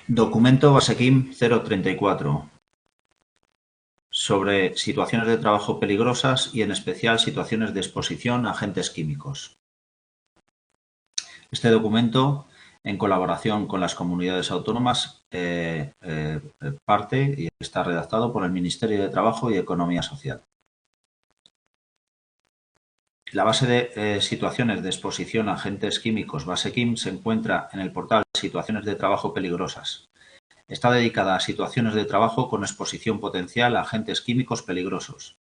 Documento Basekim 034 sobre situaciones de trabajo peligrosas y en especial situaciones de exposición a agentes químicos. Este documento, en colaboración con las comunidades autónomas, parte y está redactado por el Ministerio de Trabajo y Economía Social. La base de situaciones de exposición a agentes químicos Basekim se encuentra en el portal Situaciones de trabajo peligrosas. Está dedicada a situaciones de trabajo con exposición potencial a agentes químicos peligrosos.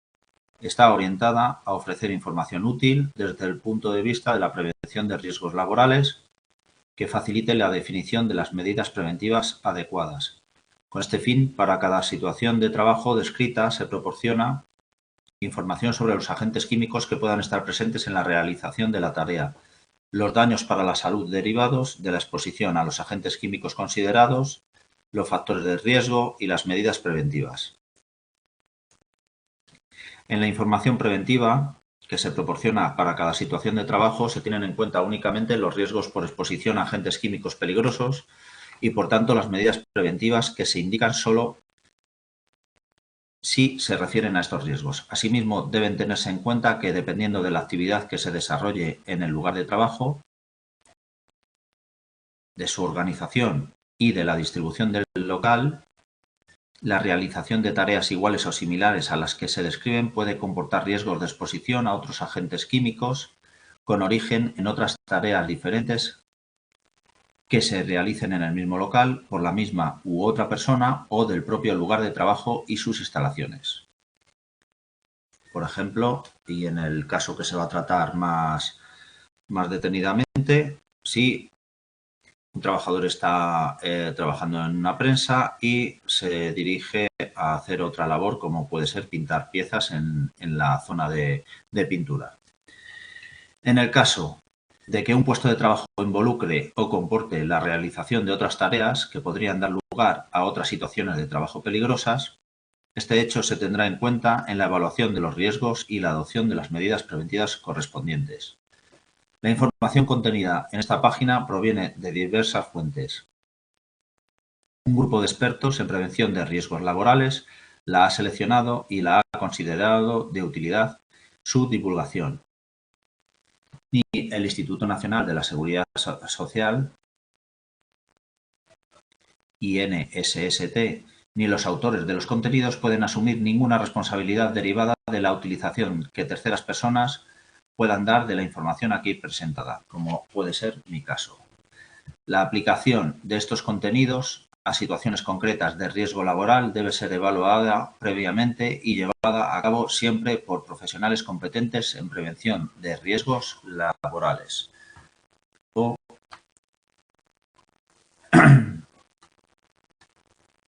Está orientada a ofrecer información útil desde el punto de vista de la prevención de riesgos laborales que facilite la definición de las medidas preventivas adecuadas. Con este fin, para cada situación de trabajo descrita se proporciona información sobre los agentes químicos que puedan estar presentes en la realización de la tarea, los daños para la salud derivados de la exposición a los agentes químicos considerados, los factores de riesgo y las medidas preventivas. En la información preventiva que se proporciona para cada situación de trabajo se tienen en cuenta únicamente los riesgos por exposición a agentes químicos peligrosos y, por tanto, las medidas preventivas que se indican solo si se refieren a estos riesgos. Asimismo, deben tenerse en cuenta que, dependiendo de la actividad que se desarrolle en el lugar de trabajo, de su organización y de la distribución del local, la realización de tareas iguales o similares a las que se describen puede comportar riesgos de exposición a otros agentes químicos con origen en otras tareas diferentes que se realicen en el mismo local por la misma u otra persona o del propio lugar de trabajo y sus instalaciones. Por ejemplo, y en el caso que se va a tratar más detenidamente, si un trabajador está trabajando en una prensa y se dirige a hacer otra labor, como puede ser pintar piezas en la zona de pintura. En el caso de que un puesto de trabajo involucre o comporte la realización de otras tareas que podrían dar lugar a otras situaciones de trabajo peligrosas, este hecho se tendrá en cuenta en la evaluación de los riesgos y la adopción de las medidas preventivas correspondientes. La información contenida en esta página proviene de diversas fuentes. Un grupo de expertos en prevención de riesgos laborales la ha seleccionado y la ha considerado de utilidad su divulgación. Ni el Instituto Nacional de la Seguridad Social, INSST, ni los autores de los contenidos pueden asumir ninguna responsabilidad derivada de la utilización que terceras personas puedan dar de la información aquí presentada, como puede ser mi caso. La aplicación de estos contenidos a situaciones concretas de riesgo laboral debe ser evaluada previamente y llevada a cabo siempre por profesionales competentes en prevención de riesgos laborales. O,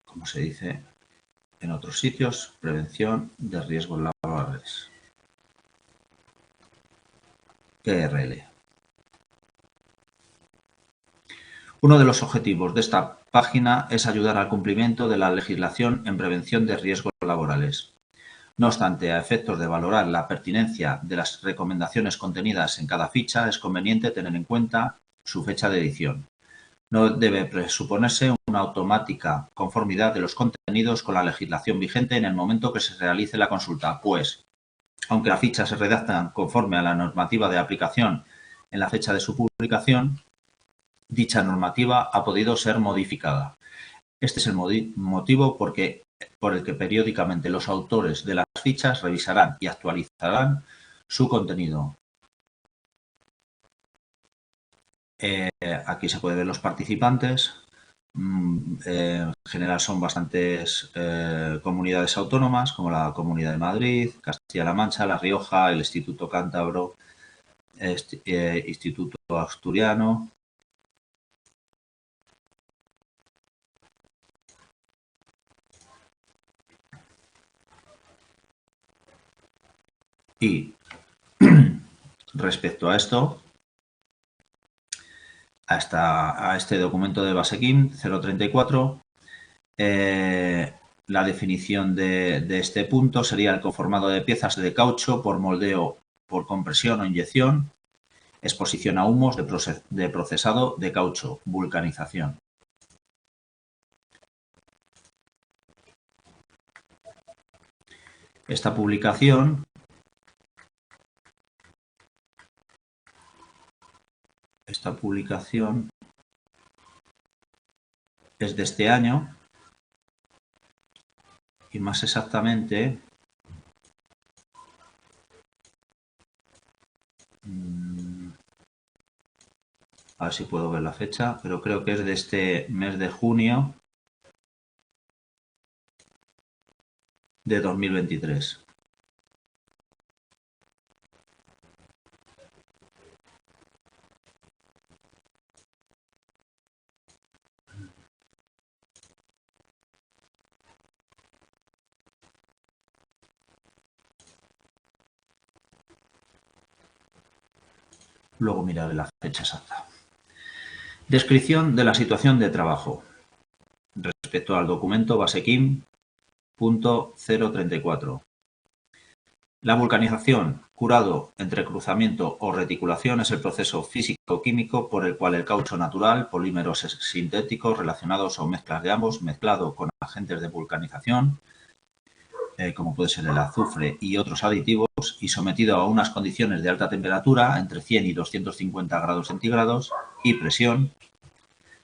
como se dice en otros sitios, prevención de riesgos laborales. PRL. Uno de los objetivos de esta página es ayudar al cumplimiento de la legislación en prevención de riesgos laborales. No obstante, a efectos de valorar la pertinencia de las recomendaciones contenidas en cada ficha, es conveniente tener en cuenta su fecha de edición. No debe presuponerse una automática conformidad de los contenidos con la legislación vigente en el momento que se realice la consulta, pues, aunque las fichas se redactan conforme a la normativa de aplicación en la fecha de su publicación, dicha normativa ha podido ser modificada. Este es el motivo por el que periódicamente los autores de las fichas revisarán y actualizarán su contenido. Aquí se puede ver los participantes. En general son bastantes comunidades autónomas, como la Comunidad de Madrid, Castilla-La Mancha, La Rioja, el Instituto Cántabro, Instituto Asturiano, y respecto a esto, a este documento de Basekim 034, La definición de este punto sería el conformado de piezas de caucho por moldeo por compresión o inyección, exposición a humos de procesado de caucho, vulcanización. Esta publicación es de este año y más exactamente a ver si puedo ver la fecha, pero creo que es de este mes de junio de 2023. Luego miraré la fecha exacta. Descripción de la situación de trabajo respecto al documento Basekim.034. La vulcanización, curado, entrecruzamiento o reticulación es el proceso físico-químico por el cual el caucho natural, polímeros sintéticos relacionados o mezclas de ambos, mezclado con agentes de vulcanización, como puede ser el azufre y otros aditivos, y sometido a unas condiciones de alta temperatura, entre 100 y 250 grados centígrados, y presión,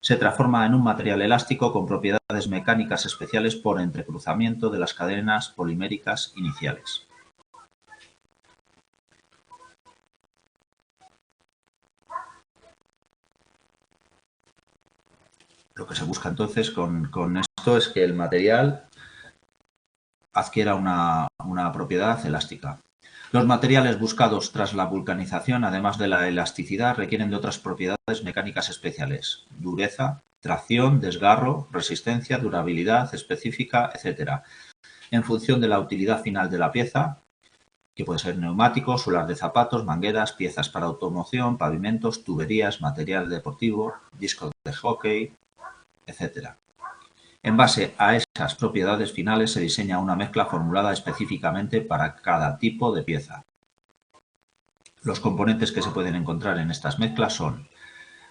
se transforma en un material elástico con propiedades mecánicas especiales por entrecruzamiento de las cadenas poliméricas iniciales. Lo que se busca entonces con esto es que el material adquiera una propiedad elástica. Los materiales buscados tras la vulcanización, además de la elasticidad, requieren de otras propiedades mecánicas especiales: dureza, tracción, desgarro, resistencia, durabilidad específica, etc., en función de la utilidad final de la pieza, que puede ser neumáticos, suelas de zapatos, mangueras, piezas para automoción, pavimentos, tuberías, material deportivo, discos de hockey, etc. En base a esas propiedades finales se diseña una mezcla formulada específicamente para cada tipo de pieza. Los componentes que se pueden encontrar en estas mezclas son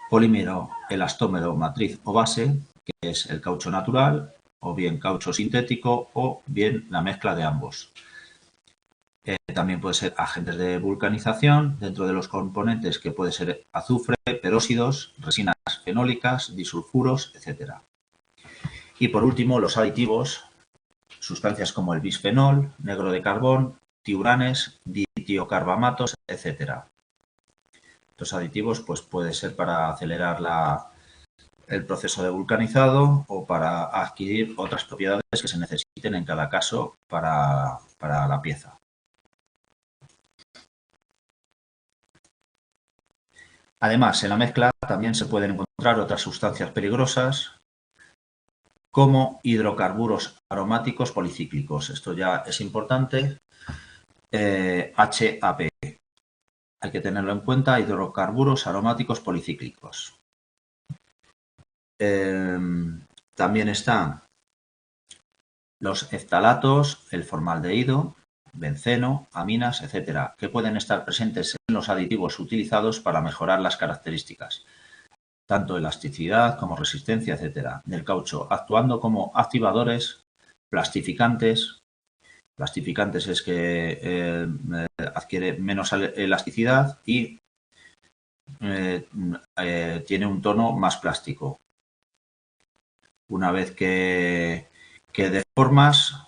polímero, elastómero, matriz o base, que es el caucho natural, o bien caucho sintético, o bien la mezcla de ambos. También puede ser agentes de vulcanización, dentro de los componentes que puede ser azufre, peróxidos, resinas fenólicas, disulfuros, etc. Y por último, los aditivos, sustancias como el bisfenol, negro de carbón, tiuranes, ditiocarbamatos, etc. Estos aditivos pues, puede ser para acelerar el proceso de vulcanizado o para adquirir otras propiedades que se necesiten en cada caso para la pieza. Además, en la mezcla también se pueden encontrar otras sustancias peligrosas como hidrocarburos aromáticos policíclicos. Esto ya es importante. HAP. Hay que tenerlo en cuenta, hidrocarburos aromáticos policíclicos. También están los eftalatos, el formaldehído, benceno, aminas, etcétera, que pueden estar presentes en los aditivos utilizados para mejorar las características, tanto elasticidad como resistencia, etcétera, del caucho, actuando como activadores, plastificantes. Plastificantes es que adquiere menos elasticidad y tiene un tono más plástico. Una vez que deformas,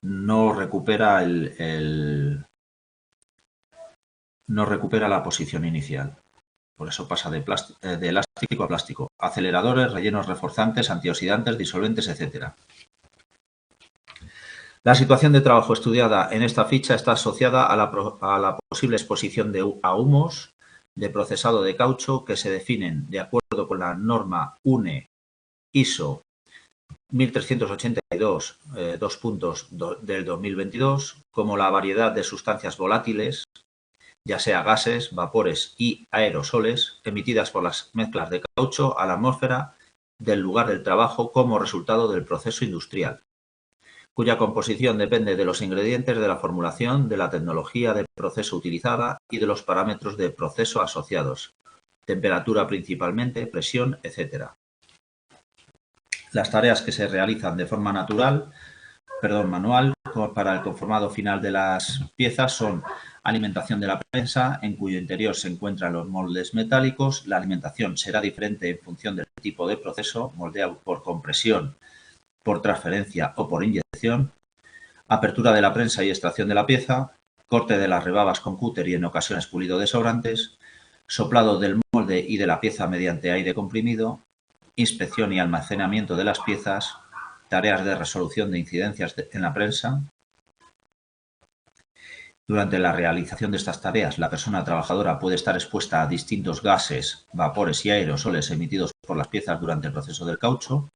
no recupera no recupera la posición inicial. Por eso pasa de elástico a plástico. Aceleradores, rellenos reforzantes, antioxidantes, disolventes, etc. La situación de trabajo estudiada en esta ficha está asociada a la posible exposición a humos de procesado de caucho que se definen de acuerdo con la norma UNE ISO 1382 del 2022 como la variedad de sustancias volátiles, ya sea gases, vapores y aerosoles, emitidas por las mezclas de caucho a la atmósfera del lugar del trabajo como resultado del proceso industrial. cuya composición depende de los ingredientes, de la formulación, de la tecnología de proceso utilizada y de los parámetros de proceso asociados, temperatura principalmente, presión, etc. Las tareas que se realizan de forma manual para el conformado final de las piezas son alimentación de la prensa, en cuyo interior se encuentran los moldes metálicos. La alimentación será diferente en función del tipo de proceso, moldeado por compresión, por transferencia o por inyección. Apertura de la prensa y extracción de la pieza, corte de las rebabas con cúter y en ocasiones pulido de sobrantes, soplado del molde y de la pieza mediante aire comprimido, inspección y almacenamiento de las piezas, tareas de resolución de incidencias en la prensa. Durante la realización de estas tareas, la persona trabajadora puede estar expuesta a distintos gases, vapores y aerosoles emitidos por las piezas durante el proceso del caucho,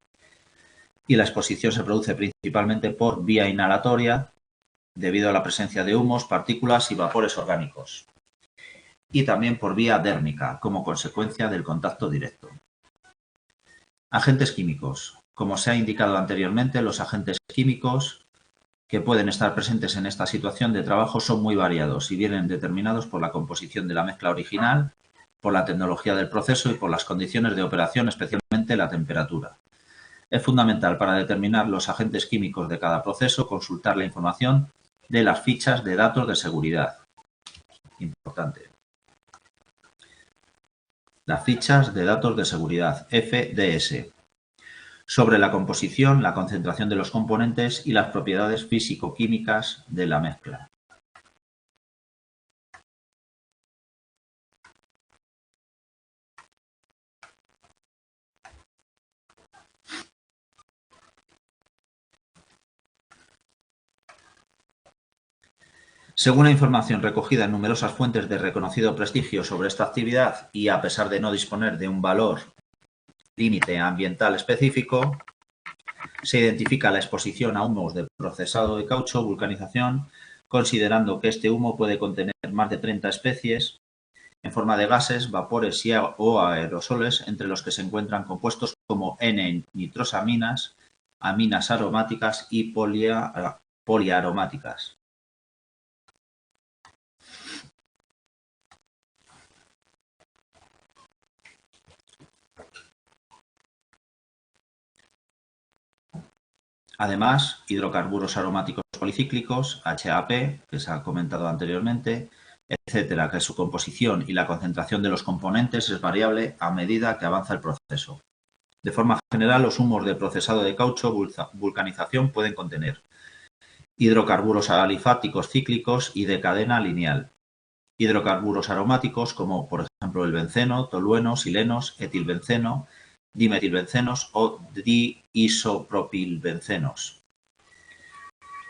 y la exposición se produce principalmente por vía inhalatoria, debido a la presencia de humos, partículas y vapores orgánicos, y también por vía dérmica, como consecuencia del contacto directo. Agentes químicos. Como se ha indicado anteriormente, los agentes químicos que pueden estar presentes en esta situación de trabajo son muy variados y vienen determinados por la composición de la mezcla original, por la tecnología del proceso y por las condiciones de operación, especialmente la temperatura. Es fundamental para determinar los agentes químicos de cada proceso consultar la información de las fichas de datos de seguridad. Importante. Las fichas de datos de seguridad, FDS, sobre la composición, la concentración de los componentes y las propiedades físico-químicas de la mezcla. Según la información recogida en numerosas fuentes de reconocido prestigio sobre esta actividad y a pesar de no disponer de un valor límite ambiental específico, se identifica la exposición a humos de procesado de caucho, vulcanización, considerando que este humo puede contener más de 30 especies en forma de gases, vapores o aerosoles, entre los que se encuentran compuestos como N-nitrosaminas, aminas aromáticas y poliaromáticas. Además, hidrocarburos aromáticos policíclicos, HAP, que se ha comentado anteriormente, etcétera, que su composición y la concentración de los componentes es variable a medida que avanza el proceso. De forma general, los humos de procesado de caucho vulcanización pueden contener hidrocarburos alifáticos cíclicos y de cadena lineal, hidrocarburos aromáticos como por ejemplo el benceno, tolueno, silenos, etilbenceno, dimetilbencenos o diisopropilbencenos.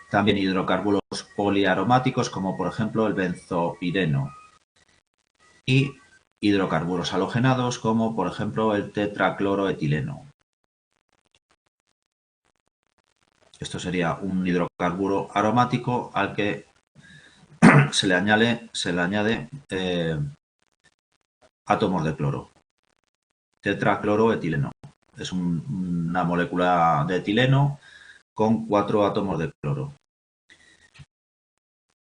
También hidrocarburos poliaromáticos como por ejemplo el benzopireno y hidrocarburos halogenados como por ejemplo el tetracloroetileno. Esto sería un hidrocarburo aromático al que se le añade átomos de cloro. Tetracloroetileno. Es una molécula de etileno con 4 átomos de cloro.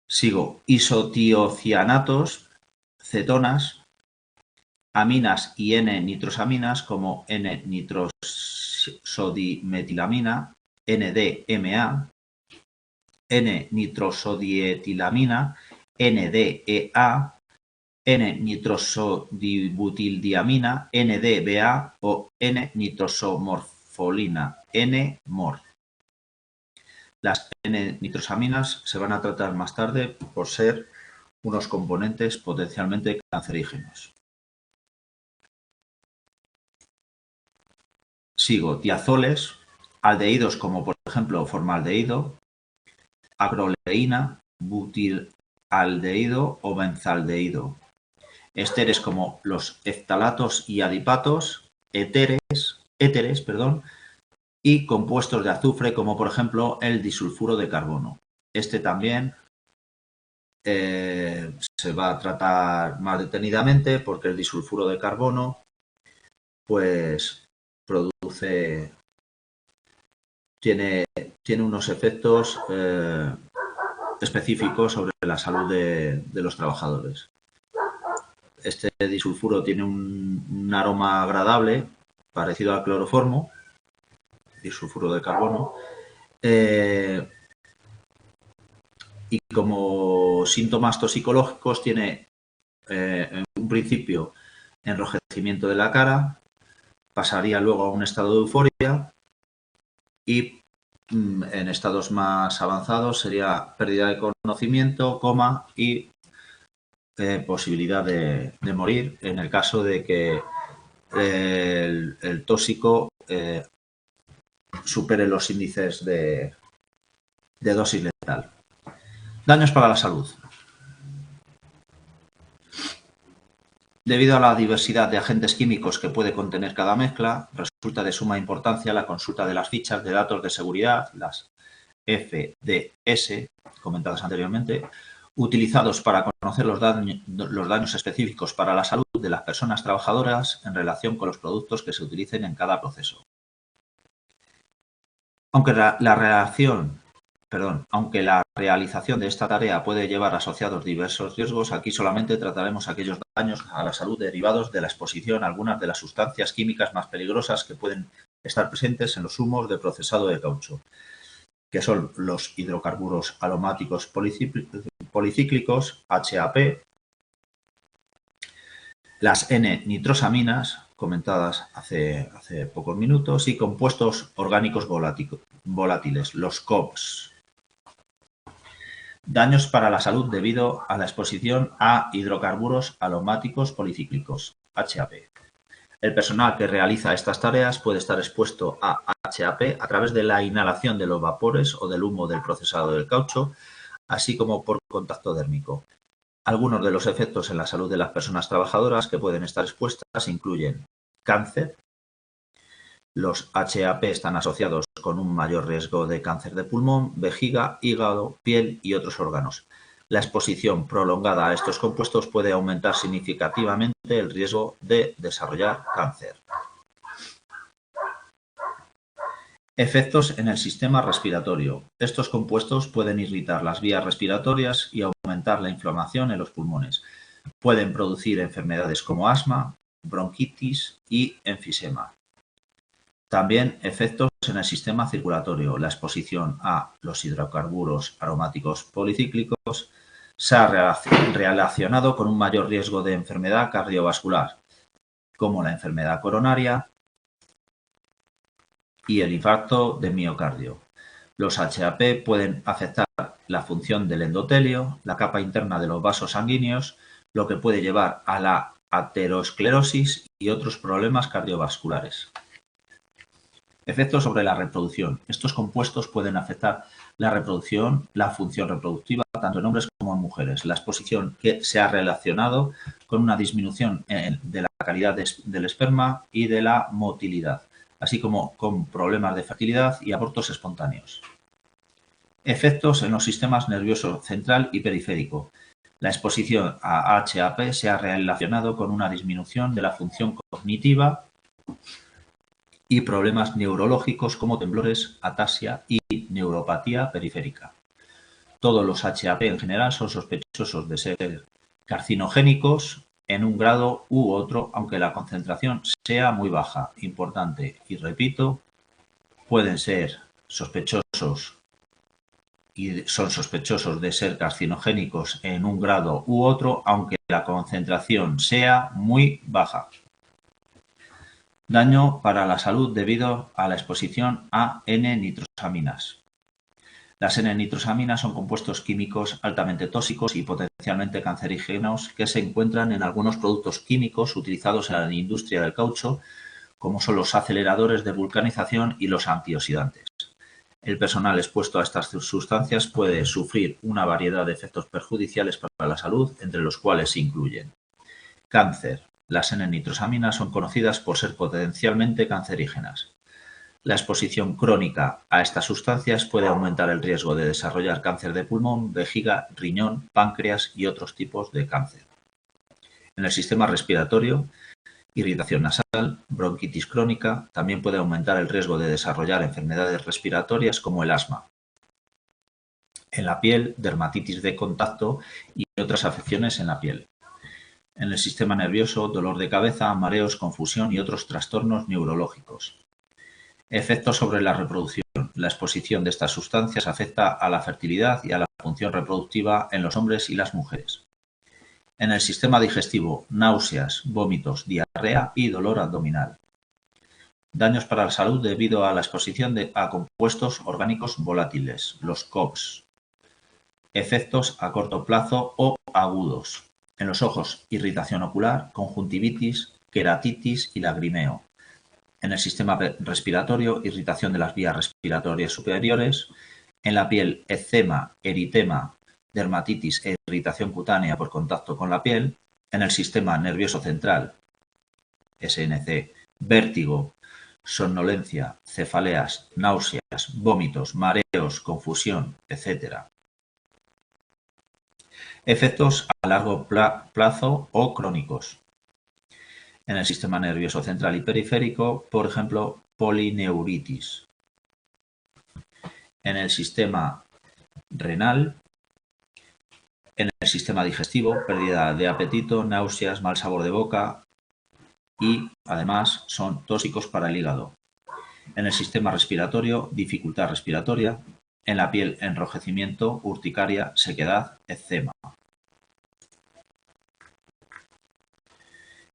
Sigo. Isotiocianatos, cetonas, aminas y N-nitrosaminas como N-nitrosodimetilamina, NDMA, N-nitrosodietilamina, NDEA, N-nitrosodibutildiamina, NDBA o N-nitrosomorfolina, N-mor. Las N-nitrosaminas se van a tratar más tarde por ser unos componentes potencialmente cancerígenos. Sigo. Tiazoles, aldehídos como por ejemplo formaldehído, acroleína, butilaldehído o benzaldehído. Esteres como los eftalatos y adipatos, éteres, y compuestos de azufre como por ejemplo el disulfuro de carbono. Este también se va a tratar más detenidamente porque el disulfuro de carbono pues produce tiene unos efectos específicos sobre la salud de los trabajadores. Este disulfuro tiene un aroma agradable, parecido al cloroformo, disulfuro de carbono, y como síntomas toxicológicos tiene en un principio enrojecimiento de la cara, pasaría luego a un estado de euforia y en estados más avanzados sería pérdida de conocimiento, coma y posibilidad de morir en el caso de que el tóxico supere los índices de dosis letal. Daños para la salud. Debido a la diversidad de agentes químicos que puede contener cada mezcla, resulta de suma importancia la consulta de las fichas de datos de seguridad, las FDS, comentadas anteriormente, utilizados para conocer los daños específicos para la salud de las personas trabajadoras en relación con los productos que se utilicen en cada proceso. Aunque la realización de esta tarea puede llevar asociados diversos riesgos, aquí solamente trataremos aquellos daños a la salud derivados de la exposición a algunas de las sustancias químicas más peligrosas que pueden estar presentes en los humos de procesado de caucho, que son los hidrocarburos aromáticos policíclicos, HAP, las N-nitrosaminas, comentadas hace pocos minutos, y compuestos orgánicos volátiles, los COVs. Daños para la salud debido a la exposición a hidrocarburos aromáticos policíclicos, HAP. El personal que realiza estas tareas puede estar expuesto a HAP a través de la inhalación de los vapores o del humo del procesado del caucho, así como por contacto dérmico. Algunos de los efectos en la salud de las personas trabajadoras que pueden estar expuestas incluyen cáncer. Los HAP están asociados con un mayor riesgo de cáncer de pulmón, vejiga, hígado, piel y otros órganos. La exposición prolongada a estos compuestos puede aumentar significativamente el riesgo de desarrollar cáncer. Efectos en el sistema respiratorio. Estos compuestos pueden irritar las vías respiratorias y aumentar la inflamación en los pulmones. Pueden producir enfermedades como asma, bronquitis y enfisema. También efectos en el sistema circulatorio. La exposición a los hidrocarburos aromáticos policíclicos se ha relacionado con un mayor riesgo de enfermedad cardiovascular, como la enfermedad coronaria y el infarto de miocardio. Los HAP pueden afectar la función del endotelio, la capa interna de los vasos sanguíneos, lo que puede llevar a la aterosclerosis y otros problemas cardiovasculares. Efectos sobre la reproducción. Estos compuestos pueden afectar la reproducción, la función reproductiva, tanto en hombres como en mujeres. La exposición que se ha relacionado con una disminución de la calidad del esperma y de la motilidad, así como con problemas de fertilidad y abortos espontáneos. Efectos en los sistemas nervioso central y periférico. La exposición a HAP se ha relacionado con una disminución de la función cognitiva y problemas neurológicos como temblores, ataxia y neuropatía periférica. Todos los HAP en general son sospechosos de ser carcinogénicos en un grado u otro, aunque la concentración sea muy baja. Importante, y repito, pueden ser sospechosos y son sospechosos de ser carcinogénicos en un grado u otro, aunque la concentración sea muy baja. Daño para la salud debido a la exposición a N-nitrosaminas. Las N-nitrosaminas son compuestos químicos altamente tóxicos y potencialmente cancerígenos que se encuentran en algunos productos químicos utilizados en la industria del caucho, como son los aceleradores de vulcanización y los antioxidantes. El personal expuesto a estas sustancias puede sufrir una variedad de efectos perjudiciales para la salud, entre los cuales se incluyen cáncer. Las N-nitrosaminas son conocidas por ser potencialmente cancerígenas. La exposición crónica a estas sustancias puede aumentar el riesgo de desarrollar cáncer de pulmón, vejiga, riñón, páncreas y otros tipos de cáncer. En el sistema respiratorio, irritación nasal, bronquitis crónica, también puede aumentar el riesgo de desarrollar enfermedades respiratorias como el asma. En la piel, dermatitis de contacto y otras afecciones en la piel. En el sistema nervioso, dolor de cabeza, mareos, confusión y otros trastornos neurológicos. Efectos sobre la reproducción. La exposición de estas sustancias afecta a la fertilidad y a la función reproductiva en los hombres y las mujeres. En el sistema digestivo, náuseas, vómitos, diarrea y dolor abdominal. Daños para la salud debido a la exposición a compuestos orgánicos volátiles, los COPS. Efectos a corto plazo o agudos. En los ojos, irritación ocular, conjuntivitis, queratitis y lagrimeo. En el sistema respiratorio, irritación de las vías respiratorias superiores. En la piel, eczema, eritema, dermatitis e irritación cutánea por contacto con la piel. En el sistema nervioso central, SNC, vértigo, somnolencia, cefaleas, náuseas, vómitos, mareos, confusión, etc. Efectos a largo plazo o crónicos. En el sistema nervioso central y periférico, por ejemplo, polineuritis. En el sistema renal. En el sistema digestivo, pérdida de apetito, náuseas, mal sabor de boca y, además, son tóxicos para el hígado. En el sistema respiratorio, dificultad respiratoria. En la piel, enrojecimiento, urticaria, sequedad, eczema.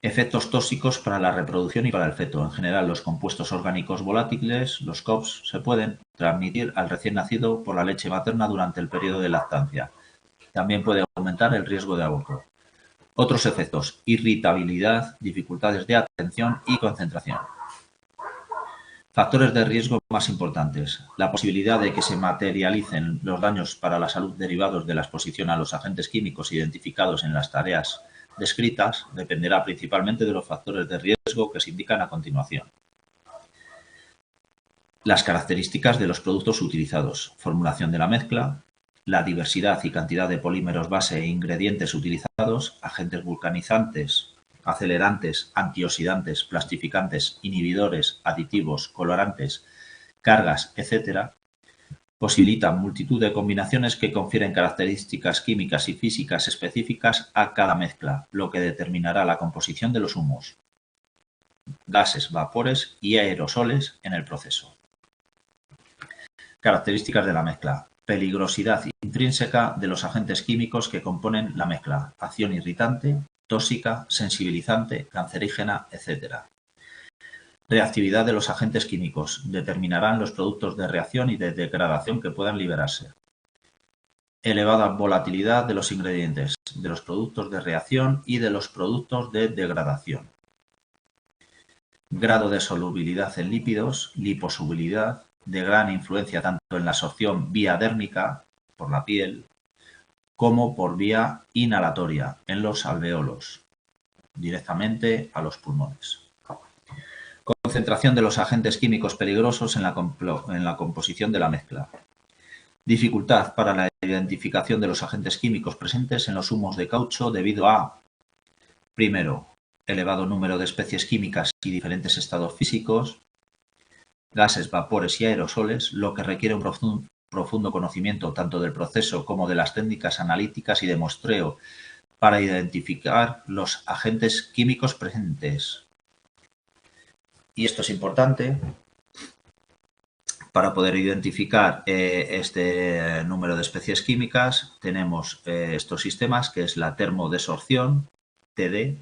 Efectos tóxicos para la reproducción y para el feto. En general, los compuestos orgánicos volátiles, los COPS, se pueden transmitir al recién nacido por la leche materna durante el periodo de lactancia. También puede aumentar el riesgo de aborto. Otros efectos: irritabilidad, dificultades de atención y concentración. Factores de riesgo más importantes. La posibilidad de que se materialicen los daños para la salud derivados de la exposición a los agentes químicos identificados en las tareas descritas dependerá principalmente de los factores de riesgo que se indican a continuación. Las características de los productos utilizados, formulación de la mezcla, la diversidad y cantidad de polímeros base e ingredientes utilizados, agentes vulcanizantes, acelerantes, antioxidantes, plastificantes, inhibidores, aditivos, colorantes, cargas, etc., posibilitan multitud de combinaciones que confieren características químicas y físicas específicas a cada mezcla, lo que determinará la composición de los humos, gases, vapores y aerosoles en el proceso. Características de la mezcla. Peligrosidad intrínseca de los agentes químicos que componen la mezcla. Acción irritante, tóxica, sensibilizante, cancerígena, etc. Reactividad de los agentes químicos. Determinarán los productos de reacción y de degradación que puedan liberarse. Elevada volatilidad de los ingredientes, de los productos de reacción y de los productos de degradación. Grado de solubilidad en lípidos, liposolubilidad, de gran influencia tanto en la absorción vía dérmica, por la piel, como por vía inhalatoria, en los alveolos, directamente a los pulmones. Concentración de los agentes químicos peligrosos en la composición de la mezcla. Dificultad para la identificación de los agentes químicos presentes en los humos de caucho debido a, primero, elevado número de especies químicas y diferentes estados físicos, gases, vapores y aerosoles, lo que requiere un profundo conocimiento tanto del proceso como de las técnicas analíticas y de muestreo para identificar los agentes químicos presentes. Y esto es importante para poder identificar este número de especies químicas. Tenemos estos sistemas, que es la termodesorción, TD,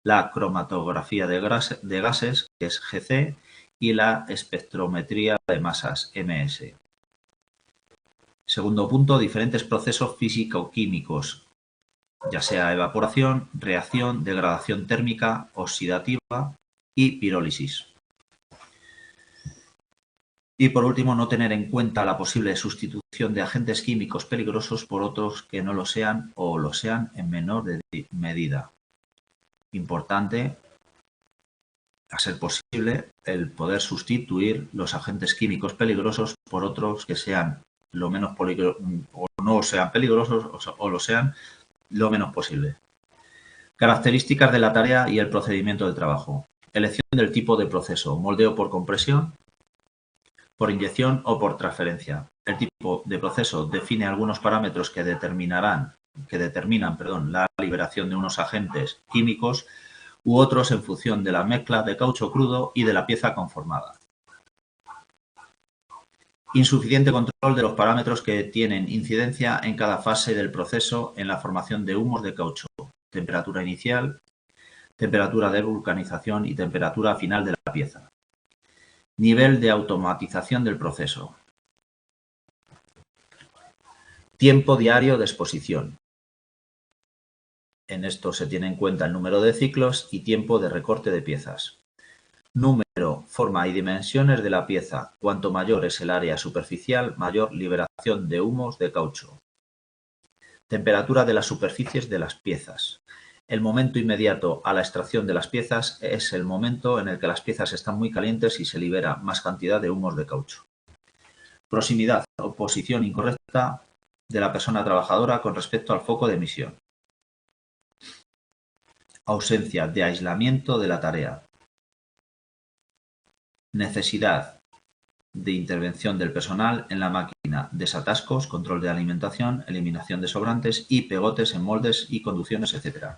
la cromatografía de gases, que es GC, y la espectrometría de masas, MS. Segundo punto, diferentes procesos físico-químicos, ya sea evaporación, reacción, degradación térmica, oxidativa y pirólisis. Y por último, no tener en cuenta la posible sustitución de agentes químicos peligrosos por otros que no lo sean o lo sean en menor medida. Importante, a ser posible, el poder sustituir los agentes químicos peligrosos por otros que sean lo menos o no sean peligrosos o lo sean lo menos posible. Características de la tarea y el procedimiento de trabajo. Elección del tipo de proceso, moldeo por compresión, por inyección o por transferencia. El tipo de proceso define algunos parámetros que determinan la liberación de unos agentes químicos u otros en función de la mezcla de caucho crudo y de la pieza conformada. Insuficiente control de los parámetros que tienen incidencia en cada fase del proceso en la formación de humos de caucho. Temperatura inicial, temperatura de vulcanización y temperatura final de la pieza. Nivel de automatización del proceso. Tiempo diario de exposición. En esto se tiene en cuenta el número de ciclos y tiempo de recorte de piezas. Número, forma y dimensiones de la pieza. Cuanto mayor es el área superficial, mayor liberación de humos de caucho. Temperatura de las superficies de las piezas. El momento inmediato a la extracción de las piezas es el momento en el que las piezas están muy calientes y se libera más cantidad de humos de caucho. Proximidad o posición incorrecta de la persona trabajadora con respecto al foco de emisión. Ausencia de aislamiento de la tarea. Necesidad de intervención del personal en la máquina, desatascos, control de alimentación, eliminación de sobrantes y pegotes en moldes y conducciones, etc.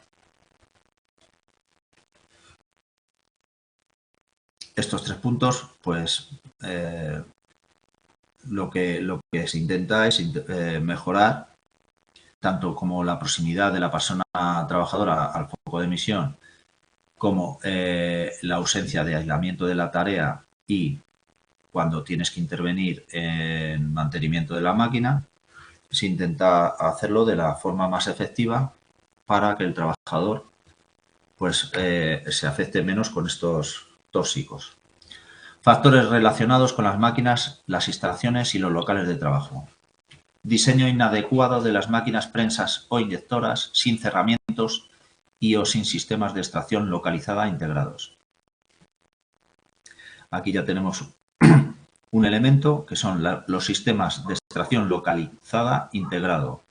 Estos 3 puntos, pues, lo que se intenta es mejorar tanto como la proximidad de la persona trabajadora al foco de emisión, como la ausencia de aislamiento de la tarea y cuando tienes que intervenir en mantenimiento de la máquina, se intenta hacerlo de la forma más efectiva para que el trabajador pues, se afecte menos con estos tóxicos. Factores relacionados con las máquinas, las instalaciones y los locales de trabajo. Diseño inadecuado de las máquinas prensas o inyectoras, sin cerramientos y o sin sistemas de extracción localizada integrados. Aquí ya tenemos un elemento que son los sistemas de extracción localizada integrado.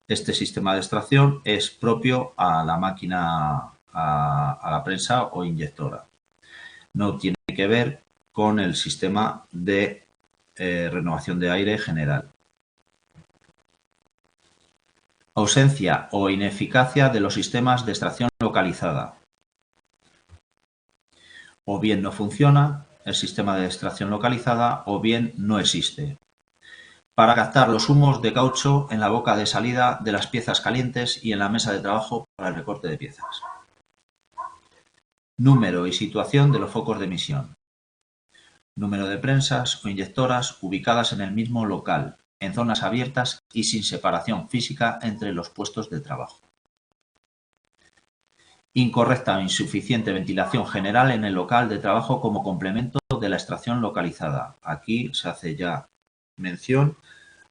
Este sistema de extracción es propio a la máquina, a la prensa o inyectora. No tiene que ver con el sistema de renovación de aire general. Ausencia o ineficacia de los sistemas de extracción localizada. O bien no funciona el sistema de extracción localizada o bien no existe. Para captar los humos de caucho en la boca de salida de las piezas calientes y en la mesa de trabajo para el recorte de piezas. Número y situación de los focos de emisión. Número de prensas o inyectoras ubicadas en el mismo local, en zonas abiertas y sin separación física entre los puestos de trabajo. Incorrecta o insuficiente ventilación general en el local de trabajo como complemento de la extracción localizada. Aquí se hace ya mención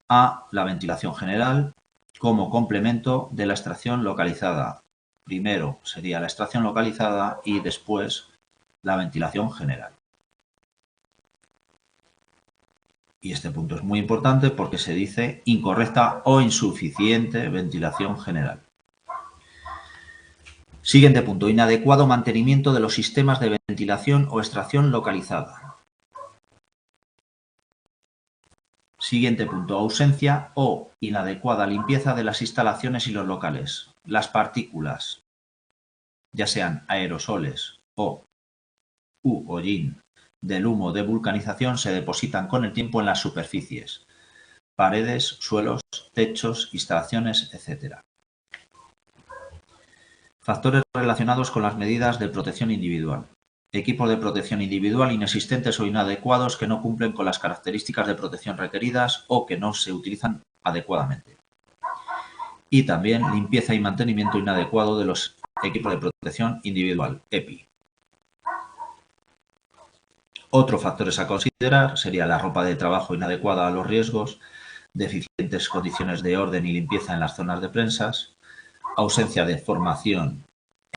a la ventilación general como complemento de la extracción localizada. Primero sería la extracción localizada y después la ventilación general. Y este punto es muy importante porque se dice incorrecta o insuficiente ventilación general. Siguiente punto, inadecuado mantenimiento de los sistemas de ventilación o extracción localizada. Siguiente punto, ausencia o inadecuada limpieza de las instalaciones y los locales. Las partículas, ya sean aerosoles o hollín del humo de vulcanización, se depositan con el tiempo en las superficies, paredes, suelos, techos, instalaciones, etc. Factores relacionados con las medidas de protección individual. Equipos de protección individual inexistentes o inadecuados que no cumplen con las características de protección requeridas o que no se utilizan adecuadamente. Y también limpieza y mantenimiento inadecuado de los equipos de protección individual, EPI. Otros factores a considerar sería la ropa de trabajo inadecuada a los riesgos, deficientes condiciones de orden y limpieza en las zonas de prensas, ausencia de formación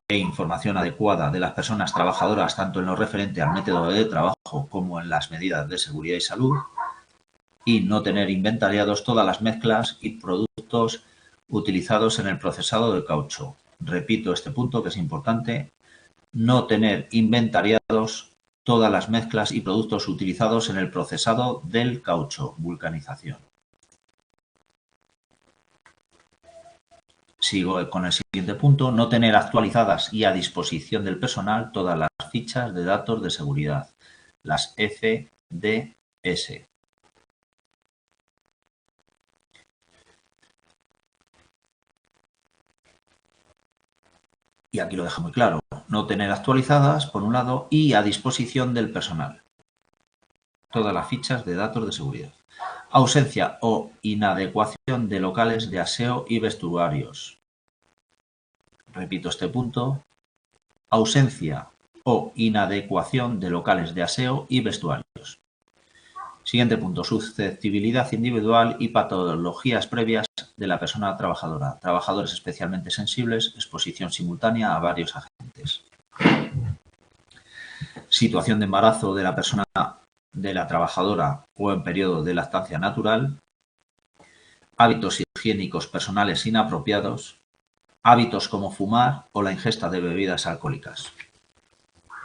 e información adecuada de las personas trabajadoras tanto en lo referente al método de trabajo como en las medidas de seguridad y salud, y no tener inventariados todas las mezclas y productos utilizados en el procesado de caucho, Repito este punto que es importante. No tener inventariados todas las mezclas y productos utilizados en el procesado del caucho, vulcanización. Sigo con el siguiente punto. No tener actualizadas y a disposición del personal todas las fichas de datos de seguridad, las FDS. Y aquí lo deja muy claro. No tener actualizadas, por un lado, y a disposición del personal todas las fichas de datos de seguridad. Ausencia o inadecuación de locales de aseo y vestuarios. Repito este punto. Ausencia o inadecuación de locales de aseo y vestuarios. Siguiente punto. Susceptibilidad individual y patologías previas de la persona trabajadora. Trabajadores especialmente sensibles. Exposición simultánea a varios agentes. Situación de embarazo de la persona de la trabajadora o en periodo de lactancia natural. Hábitos higiénicos personales inapropiados. Hábitos como fumar o la ingesta de bebidas alcohólicas.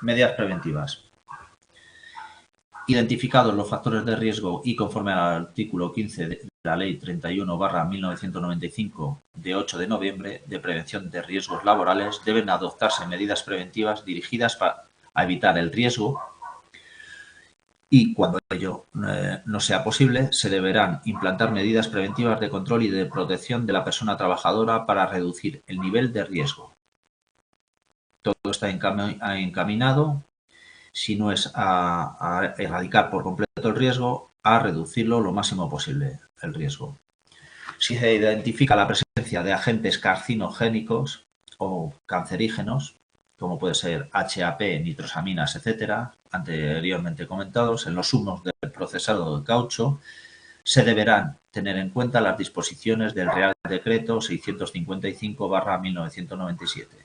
Medidas preventivas. Identificados los factores de riesgo y conforme al artículo 15 de la Ley 31/1995 de 8 de noviembre de prevención de riesgos laborales, deben adoptarse medidas preventivas dirigidas a evitar el riesgo y, cuando ello no sea posible, se deberán implantar medidas preventivas de control y de protección de la persona trabajadora para reducir el nivel de riesgo. Todo está encaminado, si no es a erradicar por completo el riesgo, a reducirlo lo máximo posible, el riesgo. Si se identifica la presencia de agentes carcinogénicos o cancerígenos, como puede ser HAP, nitrosaminas, etcétera, anteriormente comentados, en los humos del procesado de caucho, se deberán tener en cuenta las disposiciones del Real Decreto 655/1997.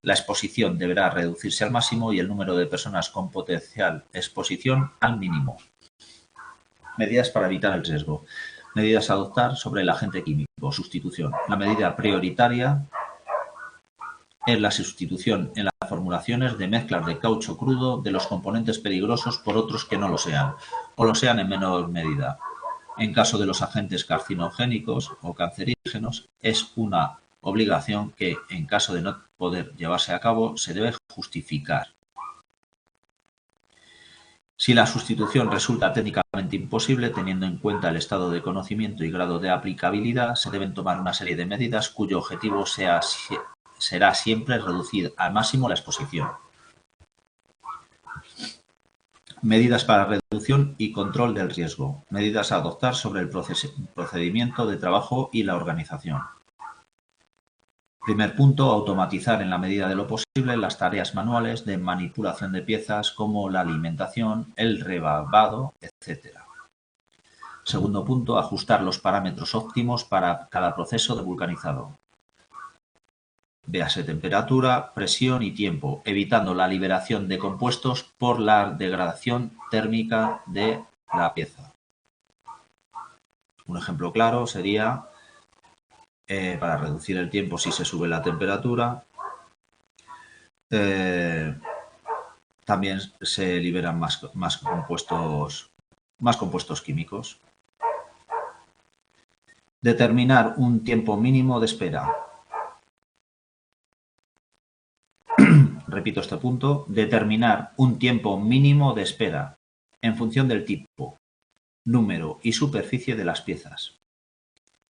La exposición deberá reducirse al máximo y el número de personas con potencial exposición al mínimo. Medidas para evitar el riesgo. Medidas a adoptar sobre el agente químico. Sustitución. La medida prioritaria es la sustitución en las formulaciones de mezclas de caucho crudo de los componentes peligrosos por otros que no lo sean, o lo sean en menor medida. En caso de los agentes carcinogénicos o cancerígenos, es una obligación que, en caso de no poder llevarse a cabo, se debe justificar. Si la sustitución resulta técnicamente imposible, teniendo en cuenta el estado de conocimiento y grado de aplicabilidad, se deben tomar una serie de medidas cuyo objetivo será siempre reducir al máximo la exposición. Medidas para reducción y control del riesgo. Medidas a adoptar sobre el procedimiento de trabajo y la organización. Primer punto, automatizar en la medida de lo posible las tareas manuales de manipulación de piezas como la alimentación, el rebabado, etc. Segundo punto, ajustar los parámetros óptimos para cada proceso de vulcanizado. Véase temperatura, presión y tiempo, evitando la liberación de compuestos por la degradación térmica de la pieza. Un ejemplo claro sería para reducir el tiempo si se sube la temperatura. También se liberan más compuestos químicos. Determinar un tiempo mínimo de espera. Repito este punto. Determinar un tiempo mínimo de espera en función del tipo, número y superficie de las piezas,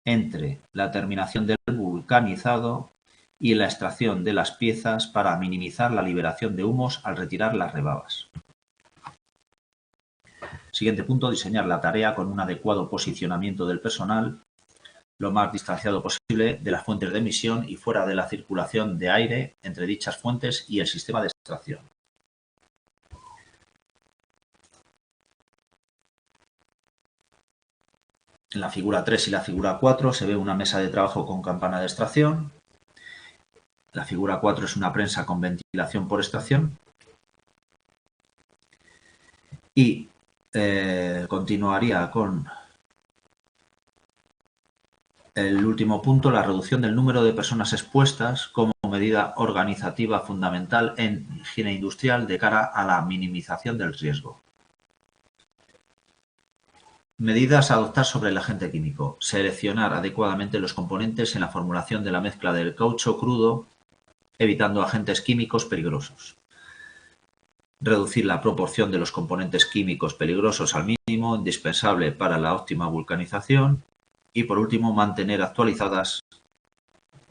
entre la terminación del vulcanizado y la extracción de las piezas para minimizar la liberación de humos al retirar las rebabas. Siguiente punto, diseñar la tarea con un adecuado posicionamiento del personal, lo más distanciado posible de las fuentes de emisión y fuera de la circulación de aire entre dichas fuentes y el sistema de extracción. En la figura 3 y la figura 4 se ve una mesa de trabajo con campana de extracción. La figura 4 es una prensa con ventilación por extracción. Y continuaría con el último punto, la reducción del número de personas expuestas como medida organizativa fundamental en higiene industrial de cara a la minimización del riesgo. Medidas a adoptar sobre el agente químico. Seleccionar adecuadamente los componentes en la formulación de la mezcla del caucho crudo, evitando agentes químicos peligrosos. Reducir la proporción de los componentes químicos peligrosos al mínimo indispensable para la óptima vulcanización. Y por último, mantener actualizadas,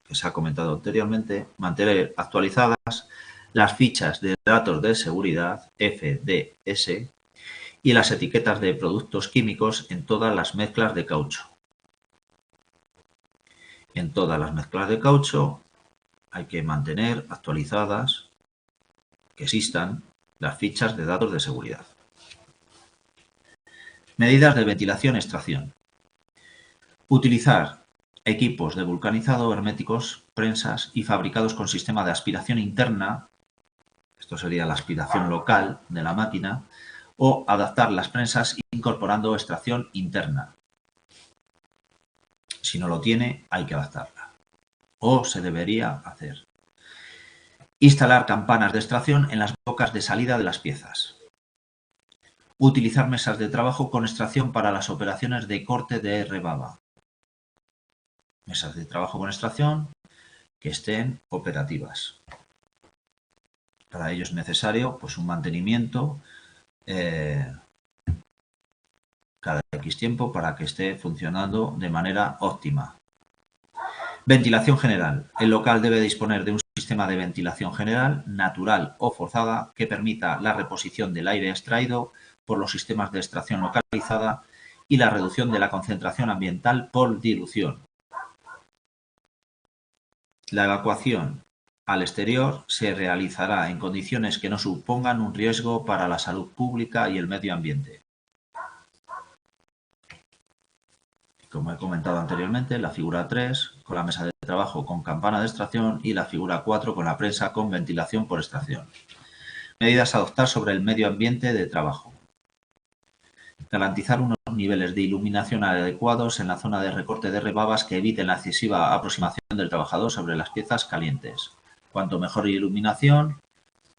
que se ha comentado anteriormente, mantener actualizadas las fichas de datos de seguridad, FDS, y las etiquetas de productos químicos en todas las mezclas de caucho. En todas las mezclas de caucho hay que mantener actualizadas, que existan, las fichas de datos de seguridad. Medidas de ventilación y extracción. Utilizar equipos de vulcanizado herméticos, prensas y fabricados con sistema de aspiración interna, esto sería la aspiración local de la máquina, o adaptar las prensas incorporando extracción interna. Si no lo tiene, hay que adaptarla. O se debería hacer. Instalar campanas de extracción en las bocas de salida de las piezas. Utilizar mesas de trabajo con extracción para las operaciones de corte de rebaba. Mesas de trabajo con extracción que estén operativas. Para ello es necesario un mantenimiento cada X tiempo para que esté funcionando de manera óptima. Ventilación general. El local debe disponer de un sistema de ventilación general, natural o forzada, que permita la reposición del aire extraído por los sistemas de extracción localizada y la reducción de la concentración ambiental por dilución. La evacuación al exterior se realizará en condiciones que no supongan un riesgo para la salud pública y el medio ambiente. Como he comentado anteriormente, la figura 3 con la mesa de trabajo con campana de extracción y la figura 4 con la prensa con ventilación por extracción. Medidas a adoptar sobre el medio ambiente de trabajo. Garantizar unos niveles de iluminación adecuados en la zona de recorte de rebabas que eviten la excesiva aproximación del trabajador sobre las piezas calientes. Cuanto mejor iluminación,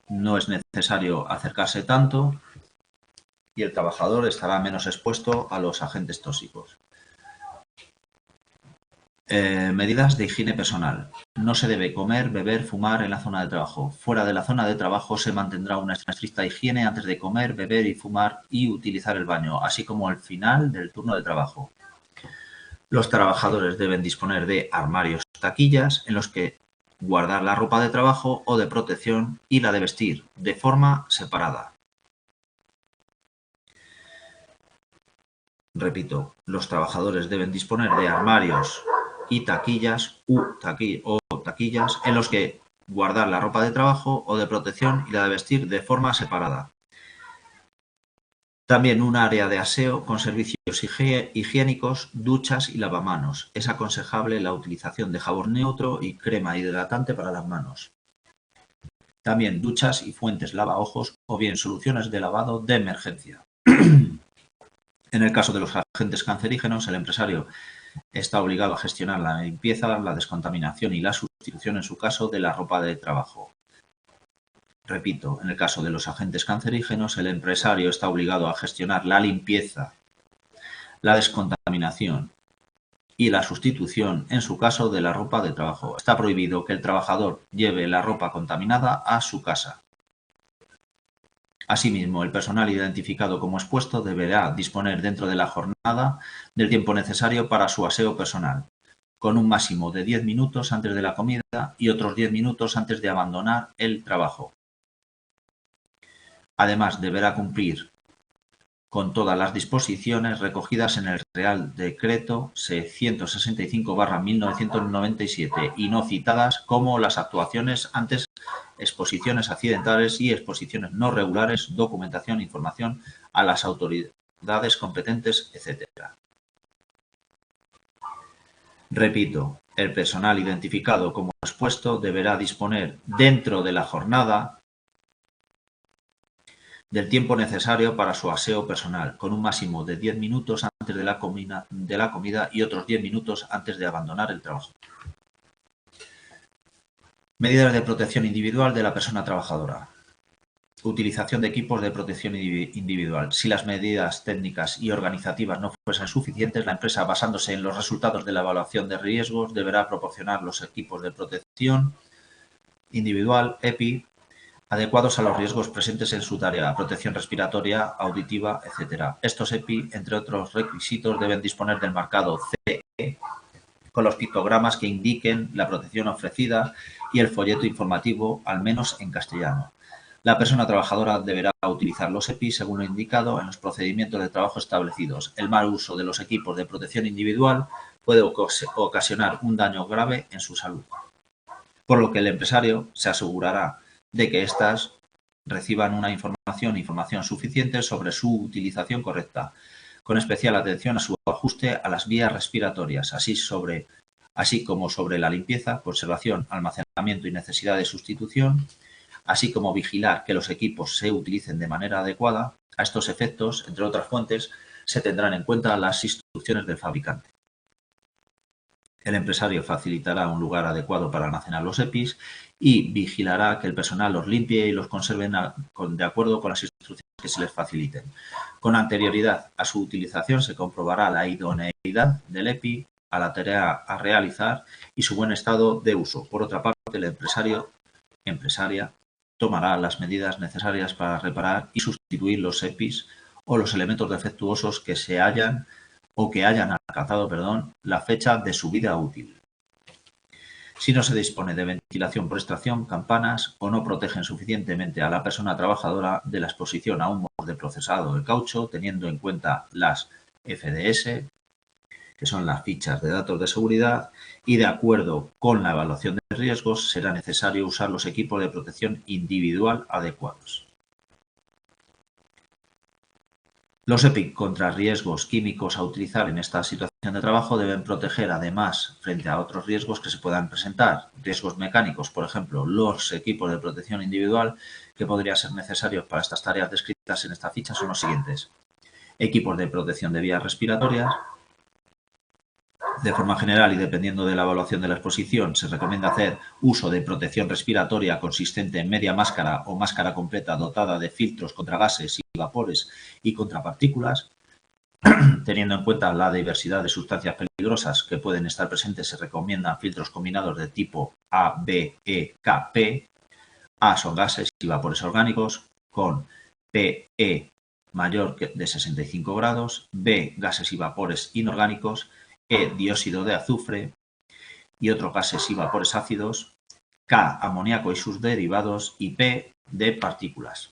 no es necesario acercarse tanto y el trabajador estará menos expuesto a los agentes tóxicos. Medidas de higiene personal. No se debe comer, beber, fumar en la zona de trabajo. Fuera de la zona de trabajo se mantendrá una estricta higiene antes de comer, beber y fumar y utilizar el baño, así como al final del turno de trabajo. Los trabajadores deben disponer de armarios taquillas en los que guardar la ropa de trabajo o de protección y la de vestir de forma separada. Repito, los trabajadores deben disponer de armarios y taquillas taquillas en los que guardar la ropa de trabajo o de protección y la de vestir de forma separada. También un área de aseo con servicios higiénicos, duchas y lavamanos. Es aconsejable la utilización de jabón neutro y crema hidratante para las manos. También duchas y fuentes lavaojos o bien soluciones de lavado de emergencia. En el caso de los agentes cancerígenos, el empresario está obligado a gestionar la limpieza, la descontaminación y la sustitución, en su caso, de la ropa de trabajo. Repito, en el caso de los agentes cancerígenos, el empresario está obligado a gestionar la limpieza, la descontaminación y la sustitución, en su caso, de la ropa de trabajo. Está prohibido que el trabajador lleve la ropa contaminada a su casa. Asimismo, el personal identificado como expuesto deberá disponer dentro de la jornada del tiempo necesario para su aseo personal, con un máximo de 10 minutos antes de la comida y otros 10 minutos antes de abandonar el trabajo. Además, deberá cumplir con todas las disposiciones recogidas en el Real Decreto 165/1997 y no citadas, como las actuaciones antes, exposiciones accidentales y exposiciones no regulares, documentación, información a las autoridades competentes, etc. Repito, el personal identificado como expuesto deberá disponer dentro de la jornada del tiempo necesario para su aseo personal, con un máximo de 10 minutos antes de la comida y otros 10 minutos antes de abandonar el trabajo. Medidas de protección individual de la persona trabajadora. Utilización de equipos de protección individual. Si las medidas técnicas y organizativas no fuesen suficientes, la empresa, basándose en los resultados de la evaluación de riesgos, deberá proporcionar los equipos de protección individual, EPI, adecuados a los riesgos presentes en su tarea, protección respiratoria, auditiva, etc. Estos EPI, entre otros requisitos, deben disponer del marcado CE con los pictogramas que indiquen la protección ofrecida y el folleto informativo, al menos en castellano. La persona trabajadora deberá utilizar los EPI según lo indicado en los procedimientos de trabajo establecidos. El mal uso de los equipos de protección individual puede ocasionar un daño grave en su salud, por lo que el empresario se asegurará de que éstas reciban una información suficiente sobre su utilización correcta, con especial atención a su ajuste a las vías respiratorias, así como sobre la limpieza, conservación, almacenamiento y necesidad de sustitución, así como vigilar que los equipos se utilicen de manera adecuada. A estos efectos, entre otras fuentes, se tendrán en cuenta las instrucciones del fabricante. El empresario facilitará un lugar adecuado para almacenar los EPIs y vigilará que el personal los limpie y los conserve de acuerdo con las instrucciones que se les faciliten. Con anterioridad a su utilización se comprobará la idoneidad del EPI a la tarea a realizar y su buen estado de uso. Por otra parte, el empresaria tomará las medidas necesarias para reparar y sustituir los EPIs o los elementos defectuosos que hayan alcanzado la fecha de su vida útil. Si no se dispone de ventilación por extracción, campanas o no protegen suficientemente a la persona trabajadora de la exposición a humos de procesado de caucho, teniendo en cuenta las FDS, que son las fichas de datos de seguridad, y de acuerdo con la evaluación de riesgos, será necesario usar los equipos de protección individual adecuados. Los EPI contra riesgos químicos a utilizar en esta situación de trabajo deben proteger, además, frente a otros riesgos que se puedan presentar. Riesgos mecánicos, por ejemplo, los equipos de protección individual que podrían ser necesarios para estas tareas descritas en esta ficha son los siguientes. Equipos de protección de vías respiratorias. De forma general y dependiendo de la evaluación de la exposición, se recomienda hacer uso de protección respiratoria consistente en media máscara o máscara completa dotada de filtros contra gases y vapores y contra partículas. Teniendo en cuenta la diversidad de sustancias peligrosas que pueden estar presentes, se recomiendan filtros combinados de tipo A, B, E, K, P. A son gases y vapores orgánicos con PE mayor de 65 grados, B gases y vapores inorgánicos, E dióxido de azufre y otros gases y vapores ácidos, K amoníaco y sus derivados y P de partículas.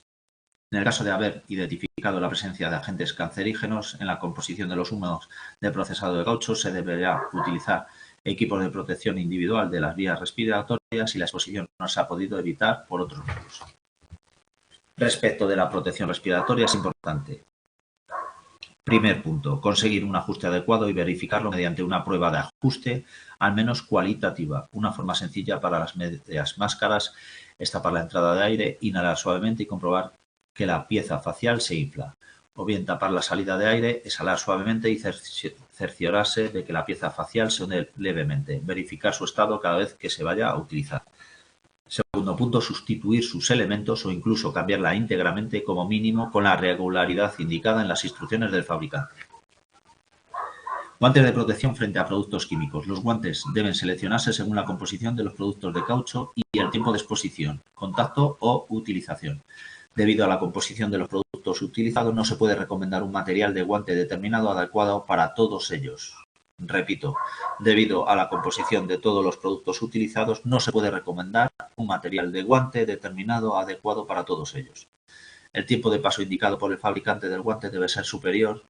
En el caso de haber identificado la presencia de agentes cancerígenos en la composición de los humos de procesado de caucho, se deberá utilizar equipos de protección individual de las vías respiratorias si la exposición no se ha podido evitar por otros medios. Respecto de la protección respiratoria es importante. Primer punto, conseguir un ajuste adecuado y verificarlo mediante una prueba de ajuste, al menos cualitativa. Una forma sencilla para las medias máscaras es tapar la entrada de aire, inhalar suavemente y comprobar que la pieza facial se infla. O bien tapar la salida de aire, exhalar suavemente y cerciorarse de que la pieza facial se hunde levemente. Verificar su estado cada vez que se vaya a utilizar. Segundo punto, sustituir sus elementos o incluso cambiarla íntegramente como mínimo con la regularidad indicada en las instrucciones del fabricante. Guantes de protección frente a productos químicos. Los guantes deben seleccionarse según la composición de los productos de caucho y el tiempo de exposición, contacto o utilización. Debido a la composición de los productos utilizados, no se puede recomendar un material de guante determinado adecuado para todos ellos. Repito, debido a la composición de todos los productos utilizados, no se puede recomendar un material de guante determinado adecuado para todos ellos. El tiempo de paso indicado por el fabricante del guante debe ser superior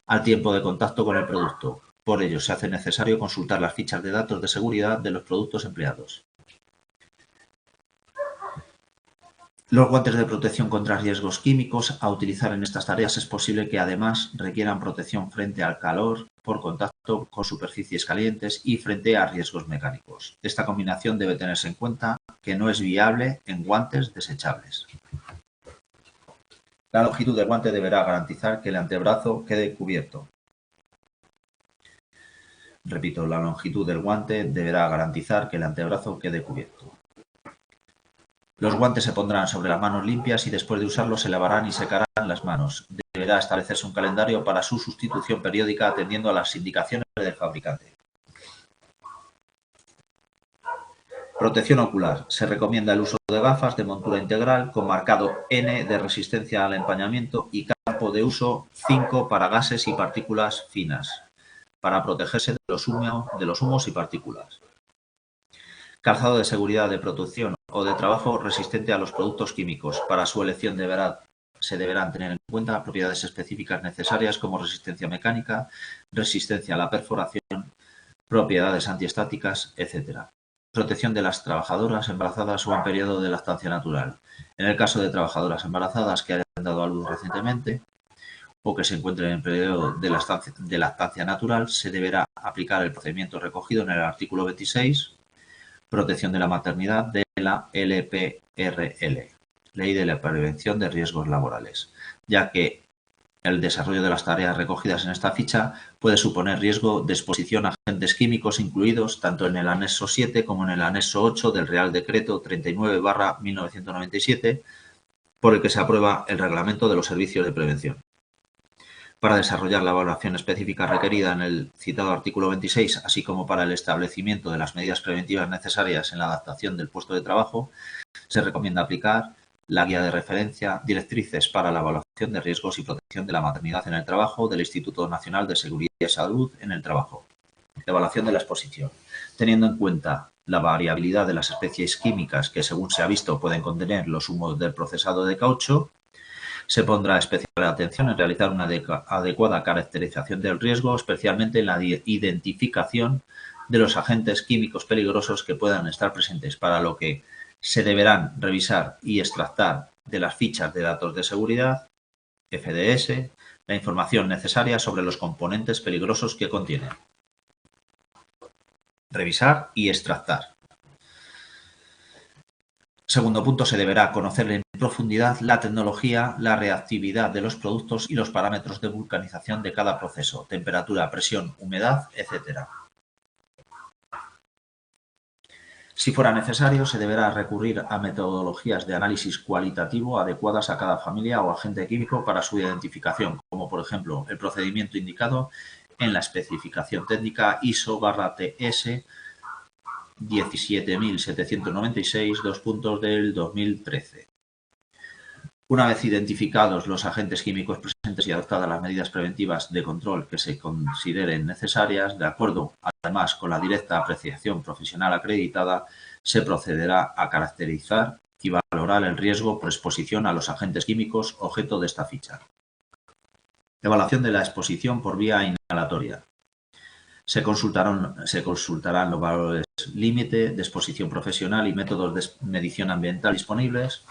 al tiempo de contacto con el producto. Por ello, se hace necesario consultar las fichas de datos de seguridad de los productos empleados. Los guantes de protección contra riesgos químicos a utilizar en estas tareas es posible que además requieran protección frente al calor por contacto con superficies calientes y frente a riesgos mecánicos. Esta combinación debe tenerse en cuenta que no es viable en guantes desechables. La longitud del guante deberá garantizar que el antebrazo quede cubierto. Repito, la longitud del guante deberá garantizar que el antebrazo quede cubierto. Los guantes se pondrán sobre las manos limpias y después de usarlos se lavarán y secarán las manos. Deberá establecerse un calendario para su sustitución periódica atendiendo a las indicaciones del fabricante. Protección ocular. Se recomienda el uso de gafas de montura integral con marcado N de resistencia al empañamiento y campo de uso 5 para gases y partículas finas, para protegerse de los humos y partículas. Calzado de seguridad de protección o de trabajo resistente a los productos químicos. Para su elección se deberán tener en cuenta propiedades específicas necesarias como resistencia mecánica, resistencia a la perforación, propiedades antiestáticas, etc. Protección de las trabajadoras embarazadas o en periodo de lactancia natural. En el caso de trabajadoras embarazadas que hayan dado a luz recientemente o que se encuentren en periodo de lactancia natural, se deberá aplicar el procedimiento recogido en el artículo 26, protección de la maternidad de la LPRL, Ley de la Prevención de Riesgos Laborales, ya que el desarrollo de las tareas recogidas en esta ficha puede suponer riesgo de exposición a agentes químicos incluidos tanto en el anexo 7 como en el anexo 8 del Real Decreto 39/1997, por el que se aprueba el Reglamento de los Servicios de Prevención. Para desarrollar la evaluación específica requerida en el citado artículo 26, así como para el establecimiento de las medidas preventivas necesarias en la adaptación del puesto de trabajo, se recomienda aplicar la guía de referencia Directrices para la evaluación de riesgos y protección de la maternidad en el trabajo del Instituto Nacional de Seguridad y Salud en el Trabajo. Evaluación de la exposición. Teniendo en cuenta la variabilidad de las especies químicas que, según se ha visto, pueden contener los humos del procesado de caucho, se pondrá especial atención en realizar una adecuada caracterización del riesgo, especialmente en la identificación de los agentes químicos peligrosos que puedan estar presentes, para lo que se deberán revisar y extractar de las fichas de datos de seguridad, FDS, la información necesaria sobre los componentes peligrosos que contienen. Revisar y extractar. Segundo punto, se deberá conocer en profundidad la tecnología, la reactividad de los productos y los parámetros de vulcanización de cada proceso, temperatura, presión, humedad, etc. Si fuera necesario, se deberá recurrir a metodologías de análisis cualitativo adecuadas a cada familia o agente químico para su identificación, como por ejemplo el procedimiento indicado en la especificación técnica ISO/TS 17796 del 2013. Una vez identificados los agentes químicos presentes y adoptadas las medidas preventivas de control que se consideren necesarias, de acuerdo además con la directa apreciación profesional acreditada, se procederá a caracterizar y valorar el riesgo por exposición a los agentes químicos objeto de esta ficha. Evaluación de la exposición por vía inhalatoria. Se consultarán los valores límite de exposición profesional y métodos de medición ambiental disponibles,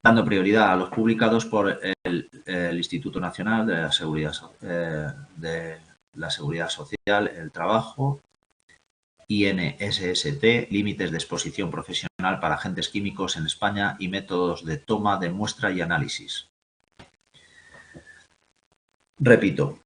dando prioridad a los publicados por el Instituto Nacional de la Seguridad Social, el Trabajo, INSST, límites de exposición profesional para agentes químicos en España y métodos de toma de muestra y análisis. Repito.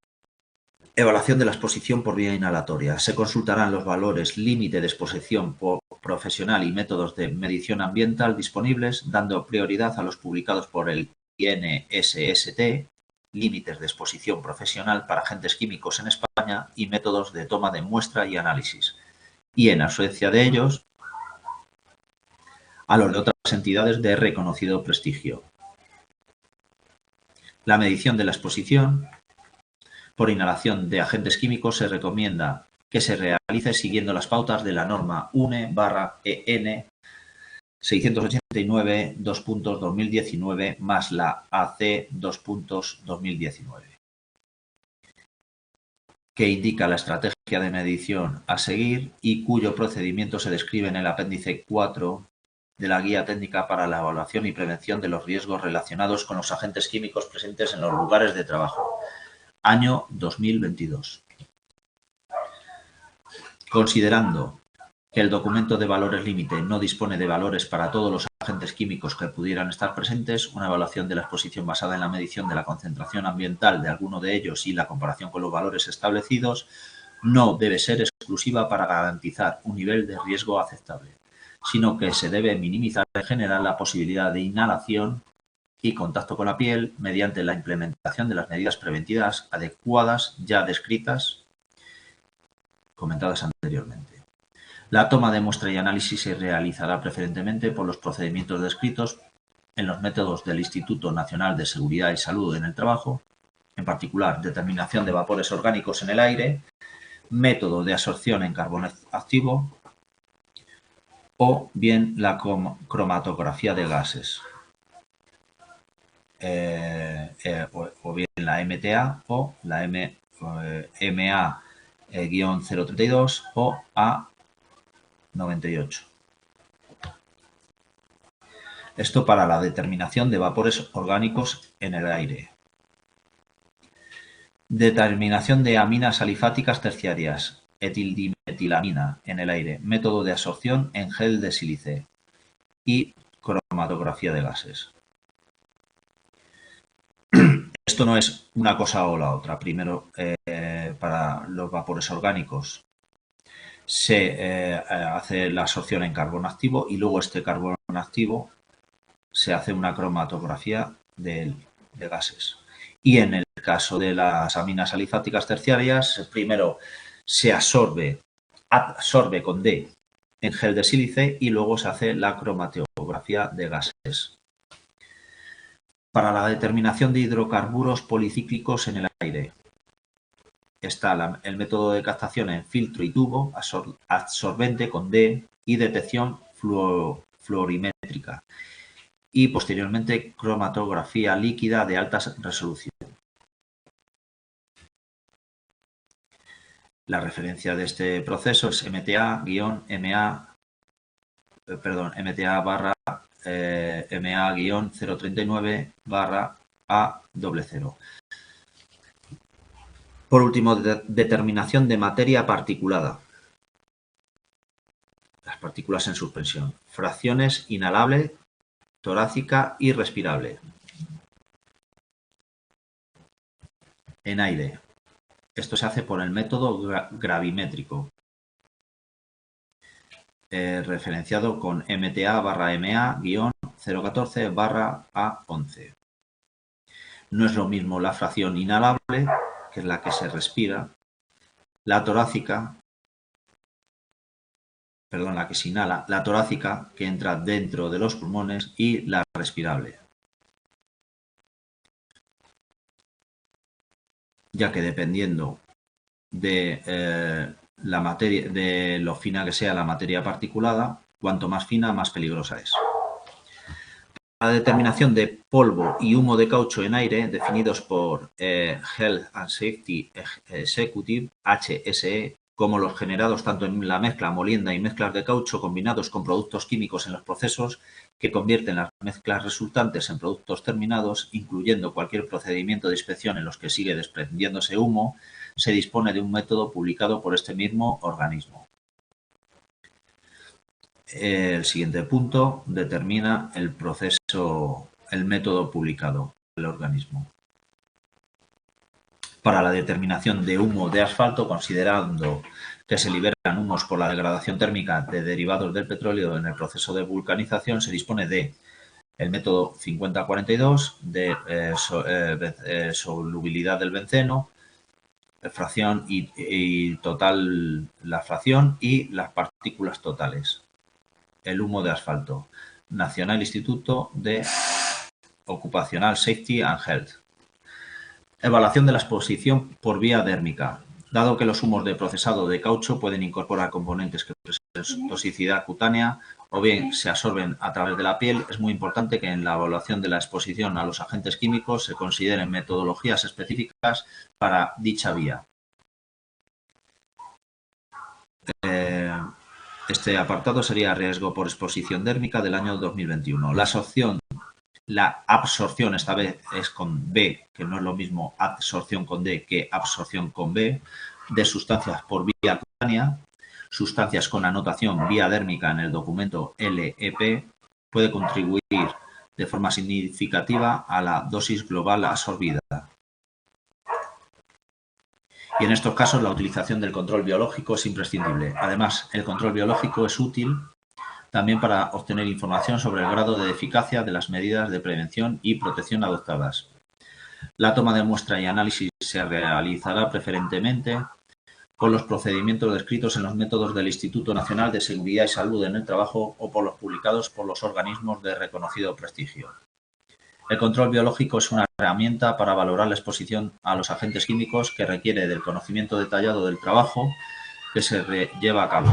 Evaluación de la exposición por vía inhalatoria. Se consultarán los valores límite de exposición profesional y métodos de medición ambiental disponibles, dando prioridad a los publicados por el INSST, límites de exposición profesional para agentes químicos en España y métodos de toma de muestra y análisis. Y en ausencia de ellos, a los de otras entidades de reconocido prestigio. La medición de la exposición por inhalación de agentes químicos se recomienda que se realice siguiendo las pautas de la norma UNE/EN 689-2019 más la AC 2.2019, que indica la estrategia de medición a seguir y cuyo procedimiento se describe en el apéndice 4 de la Guía Técnica para la Evaluación y Prevención de los Riesgos relacionados con los agentes químicos presentes en los lugares de trabajo. Año 2022. Considerando que el documento de valores límite no dispone de valores para todos los agentes químicos que pudieran estar presentes, una evaluación de la exposición basada en la medición de la concentración ambiental de alguno de ellos y la comparación con los valores establecidos no debe ser exclusiva para garantizar un nivel de riesgo aceptable. sino que se debe minimizar en general la posibilidad de inhalación y contacto con la piel mediante la implementación de las medidas preventivas adecuadas ya descritas, comentadas anteriormente. La toma de muestra y análisis se realizará preferentemente por los procedimientos descritos en los métodos del Instituto Nacional de Seguridad y Salud en el Trabajo, en particular determinación de vapores orgánicos en el aire, método de absorción en carbono activo o bien la cromatografía de gases. O bien la MTA o la MA-032 o A98. Esto para la determinación de vapores orgánicos en el aire. Determinación de aminas alifáticas terciarias, etildimetilamina en el aire, método de absorción en gel de sílice y cromatografía de gases. Esto no es una cosa o la otra. Primero, para los vapores orgánicos se hace la absorción en carbono activo y luego este carbono activo se hace una cromatografía de gases. Y en el caso de las aminas alifáticas terciarias, primero se absorbe con D en gel de sílice y luego se hace la cromatografía de gases. Para la determinación de hidrocarburos policíclicos en el aire está el método de captación en filtro y tubo, absorbente con D y detección fluorimétrica y posteriormente cromatografía líquida de alta resolución. La referencia de este proceso es MTA-MA-039/A00. Por último, determinación de materia particulada. Las partículas en suspensión. Fracciones inhalable, torácica y respirable. En aire. Esto se hace por el método gravimétrico, referenciado con MTA/MA-014/A11. No es lo mismo la fracción inhalable, que es la que se respira, la que se inhala, la torácica, que entra dentro de los pulmones, y la respirable. Ya que dependiendo de la materia, de lo fina que sea la materia particulada, cuanto más fina, más peligrosa es. La determinación de polvo y humo de caucho en aire, definidos por Health and Safety Executive, HSE, como los generados tanto en la mezcla, molienda y mezclas de caucho combinados con productos químicos en los procesos que convierten las mezclas resultantes en productos terminados, incluyendo cualquier procedimiento de inspección en los que sigue desprendiéndose humo, se dispone de un método publicado por este mismo organismo. El siguiente punto determina el método publicado del organismo. Para la determinación de humo de asfalto, considerando que se liberan humos por la degradación térmica de derivados del petróleo en el proceso de vulcanización, se dispone de el método 5042 de solubilidad del benceno, fracción y total la fracción y las partículas totales. El humo de asfalto. National Instituto de Occupational Safety and Health. Evaluación de la exposición por vía dérmica. Dado que los humos de procesado de caucho pueden incorporar componentes que presenten toxicidad cutánea o bien se absorben a través de la piel, es muy importante que en la evaluación de la exposición a los agentes químicos se consideren metodologías específicas para dicha vía. Este apartado sería riesgo por exposición dérmica del año 2021. La absorción, esta vez es con B, que no es lo mismo absorción con D que absorción con B, de sustancias por vía cutánea, sustancias con anotación vía dérmica en el documento LEP, puede contribuir de forma significativa a la dosis global absorbida. Y en estos casos la utilización del control biológico es imprescindible. Además, el control biológico es útil También para obtener información sobre el grado de eficacia de las medidas de prevención y protección adoptadas. La toma de muestra y análisis se realizará preferentemente con los procedimientos descritos en los métodos del Instituto Nacional de Seguridad y Salud en el Trabajo o por los publicados por los organismos de reconocido prestigio. El control biológico es una herramienta para valorar la exposición a los agentes químicos que requiere del conocimiento detallado del trabajo que se lleva a cabo.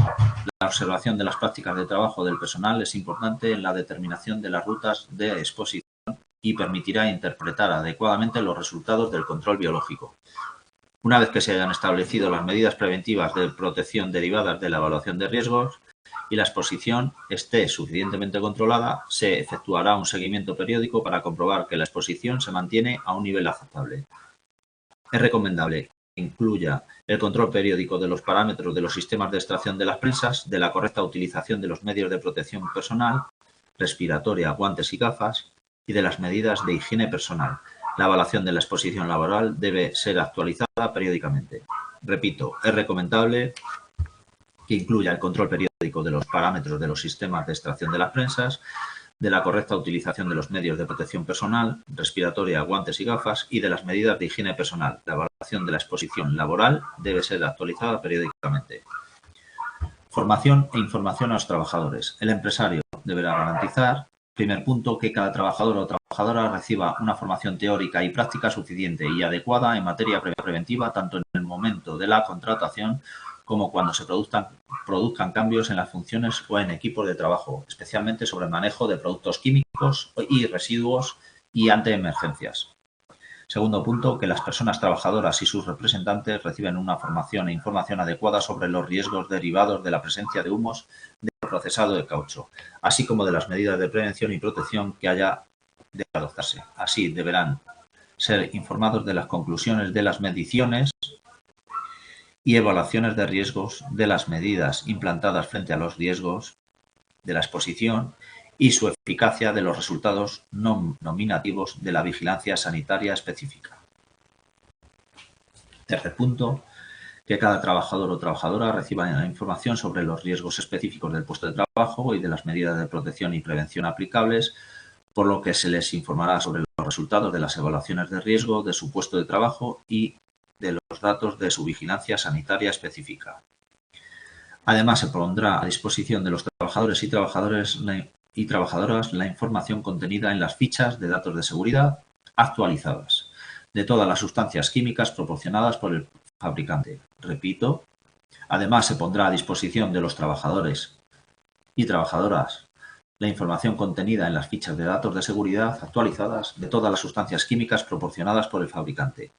La observación de las prácticas de trabajo del personal es importante en la determinación de las rutas de exposición y permitirá interpretar adecuadamente los resultados del control biológico. Una vez que se hayan establecido las medidas preventivas de protección derivadas de la evaluación de riesgos y la exposición esté suficientemente controlada, se efectuará un seguimiento periódico para comprobar que la exposición se mantiene a un nivel aceptable. Es recomendable que incluya el control periódico de los parámetros de los sistemas de extracción de las presas, de la correcta utilización de los medios de protección personal, respiratoria, guantes y gafas, y de las medidas de higiene personal. La evaluación de la exposición laboral debe ser actualizada periódicamente. Repito, es recomendable que incluya el control periódico de los parámetros de los sistemas de extracción de las prensas, de la correcta utilización de los medios de protección personal, respiratoria, guantes y gafas, y de las medidas de higiene personal. La evaluación de la exposición laboral debe ser actualizada periódicamente. Formación e información a los trabajadores. El empresario deberá garantizar, primer punto, que cada trabajador o trabajadora reciba una formación teórica y práctica suficiente y adecuada en materia preventiva, tanto en el momento de la contratación como cuando se produzcan cambios en las funciones o en equipos de trabajo, especialmente sobre el manejo de productos químicos y residuos y ante emergencias. Segundo punto, que las personas trabajadoras y sus representantes reciben una formación e información adecuada sobre los riesgos derivados de la presencia de humos del procesado de caucho, así como de las medidas de prevención y protección que haya de adoptarse. Así deberán ser informados de las conclusiones de las mediciones y evaluaciones de riesgos de las medidas implantadas frente a los riesgos de la exposición y su eficacia de los resultados nominativos de la vigilancia sanitaria específica. Tercer punto, que cada trabajador o trabajadora reciba información sobre los riesgos específicos del puesto de trabajo y de las medidas de protección y prevención aplicables, por lo que se les informará sobre los resultados de las evaluaciones de riesgo de su puesto de trabajo y de los datos de su vigilancia sanitaria específica. Además, se pondrá a disposición de los trabajadores y trabajadoras la información contenida en las fichas de datos de seguridad actualizadas de todas las sustancias químicas proporcionadas por el fabricante. Repito, además se pondrá a disposición de los trabajadores y trabajadoras la información contenida en las fichas de datos de seguridad actualizadas de todas las sustancias químicas proporcionadas por el fabricante,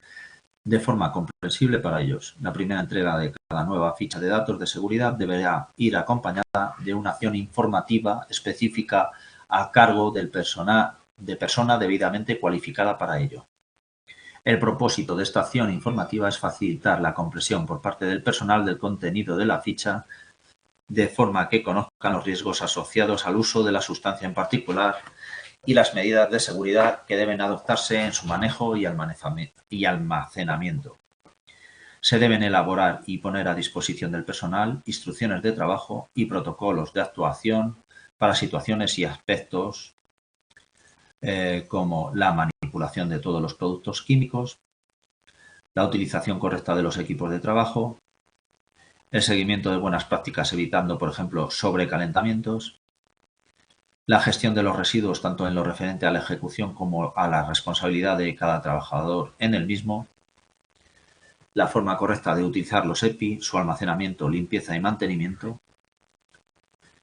de forma comprensible para ellos. La primera entrega de cada nueva ficha de datos de seguridad deberá ir acompañada de una acción informativa específica a cargo de persona debidamente cualificada para ello. El propósito de esta acción informativa es facilitar la comprensión por parte del personal del contenido de la ficha, de forma que conozcan los riesgos asociados al uso de la sustancia en particular y las medidas de seguridad que deben adoptarse en su manejo y almacenamiento. Se deben elaborar y poner a disposición del personal instrucciones de trabajo y protocolos de actuación para situaciones y aspectos como la manipulación de todos los productos químicos, la utilización correcta de los equipos de trabajo, el seguimiento de buenas prácticas evitando, por ejemplo, sobrecalentamientos, la gestión de los residuos tanto en lo referente a la ejecución como a la responsabilidad de cada trabajador en el mismo, la forma correcta de utilizar los EPI, su almacenamiento, limpieza y mantenimiento,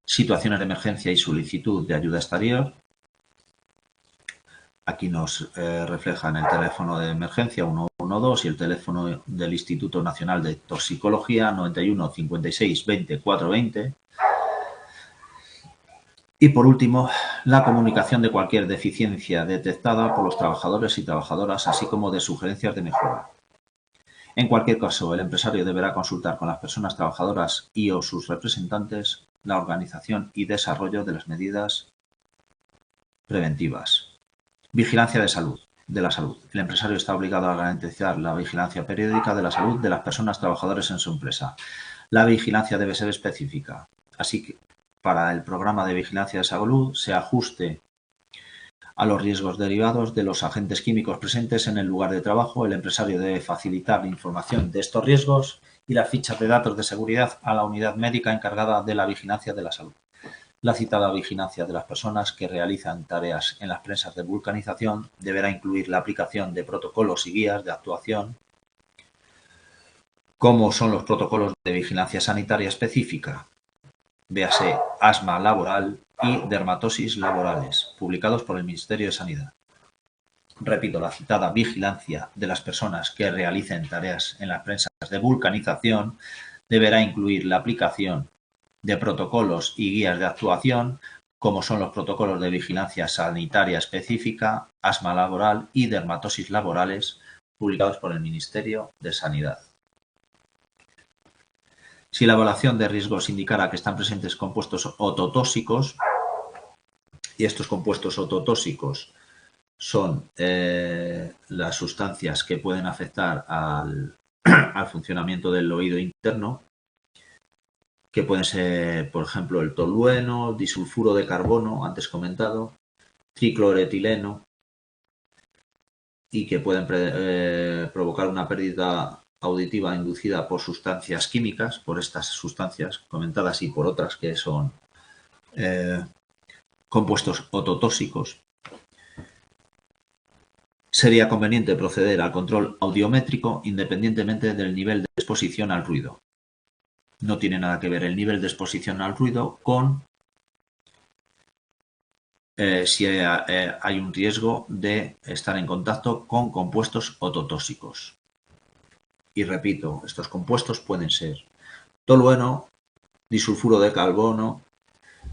situaciones de emergencia y solicitud de ayuda exterior. Aquí nos reflejan el teléfono de emergencia 112 y el teléfono del Instituto Nacional de Toxicología 91 56 20 420. Y por último, la comunicación de cualquier deficiencia detectada por los trabajadores y trabajadoras, así como de sugerencias de mejora. En cualquier caso, el empresario deberá consultar con las personas trabajadoras y o sus representantes la organización y desarrollo de las medidas preventivas. Vigilancia de la salud. El empresario está obligado a garantizar la vigilancia periódica de la salud de las personas trabajadoras en su empresa. La vigilancia debe ser específica, así para el programa de vigilancia de salud se ajuste a los riesgos derivados de los agentes químicos presentes en el lugar de trabajo. El empresario debe facilitar la información de estos riesgos y las fichas de datos de seguridad a la unidad médica encargada de la vigilancia de la salud. La citada vigilancia de las personas que realizan tareas en las presas de vulcanización deberá incluir la aplicación de protocolos y guías de actuación, como son los protocolos de vigilancia sanitaria específica, véase asma laboral y dermatosis laborales, publicados por el Ministerio de Sanidad. Repito, la citada vigilancia de las personas que realicen tareas en las presas de vulcanización deberá incluir la aplicación de protocolos y guías de actuación, como son los protocolos de vigilancia sanitaria específica, asma laboral y dermatosis laborales, publicados por el Ministerio de Sanidad. Si la evaluación de riesgos indicara que están presentes compuestos ototóxicos, y estos compuestos ototóxicos son las sustancias que pueden afectar al funcionamiento del oído interno, que pueden ser, por ejemplo, el tolueno, disulfuro de carbono, antes comentado, tricloretileno, y que pueden provocar una pérdida auditiva inducida por sustancias químicas, por estas sustancias comentadas y por otras que son compuestos ototóxicos. Sería conveniente proceder al control audiométrico independientemente del nivel de exposición al ruido. No tiene nada que ver el nivel de exposición al ruido con si hay un riesgo de estar en contacto con compuestos ototóxicos. Y repito, estos compuestos pueden ser tolueno, disulfuro de carbono,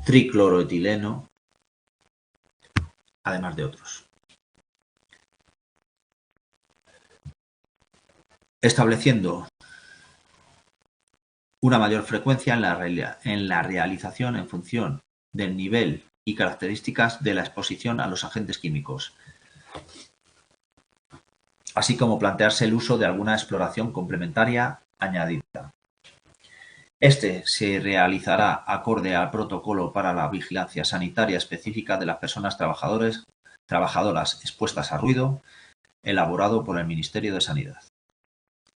tricloroetileno, además de otros. Estableciendo una mayor frecuencia en la realización en función del nivel y características de la exposición a los agentes químicos, así como plantearse el uso de alguna exploración complementaria añadida. Este se realizará acorde al protocolo para la vigilancia sanitaria específica de las personas trabajadoras expuestas a ruido, elaborado por el Ministerio de Sanidad.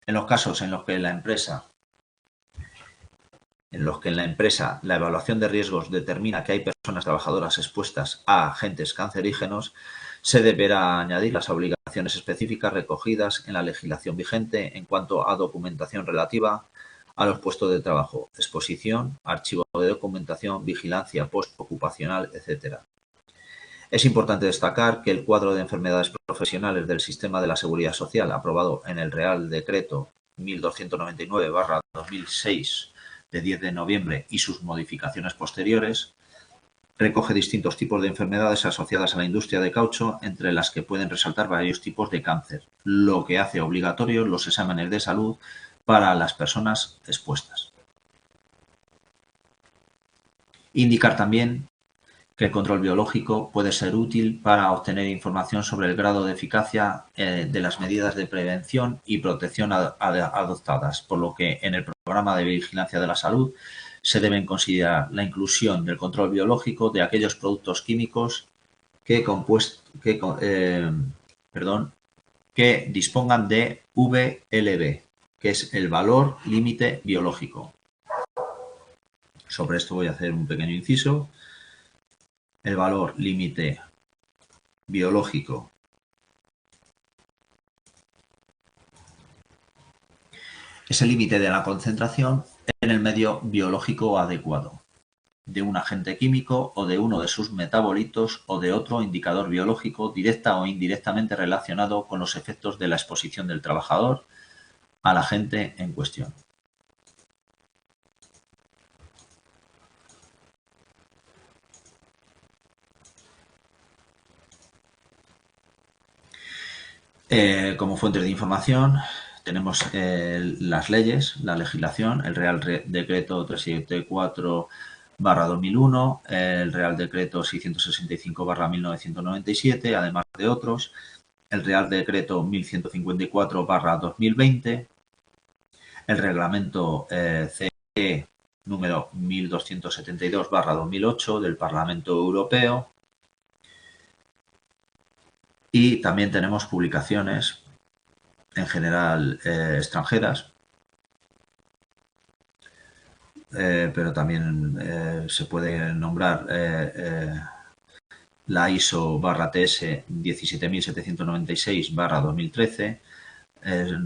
En los casos en los que en la empresa la evaluación de riesgos determina que hay personas trabajadoras expuestas a agentes cancerígenos, se deberá añadir las obligaciones específicas recogidas en la legislación vigente en cuanto a documentación relativa a los puestos de trabajo, exposición, archivo de documentación, vigilancia postocupacional, etc. Es importante destacar que el cuadro de enfermedades profesionales del Sistema de la Seguridad Social, aprobado en el Real Decreto 1299/2006 de 10 de noviembre y sus modificaciones posteriores, recoge distintos tipos de enfermedades asociadas a la industria de caucho, entre las que pueden resaltar varios tipos de cáncer, lo que hace obligatorios los exámenes de salud para las personas expuestas. Indicar también que el control biológico puede ser útil para obtener información sobre el grado de eficacia de las medidas de prevención y protección adoptadas, por lo que en el programa de vigilancia de la salud se deben considerar la inclusión del control biológico de aquellos productos químicos que dispongan de VLB, que es el valor límite biológico. Sobre esto voy a hacer un pequeño inciso. El valor límite biológico es el límite de la concentración en el medio biológico adecuado de un agente químico o de uno de sus metabolitos o de otro indicador biológico directa o indirectamente relacionado con los efectos de la exposición del trabajador al agente en cuestión. Como fuentes de información tenemos las leyes, la legislación, el Real Decreto 374/2001, el Real Decreto 665/1997, además de otros, el Real Decreto 1154/2020, el Reglamento CE número 1272/2008 del Parlamento Europeo. Y también tenemos publicaciones, en general extranjeras, pero también se puede nombrar la ISO/TS 17796/2013,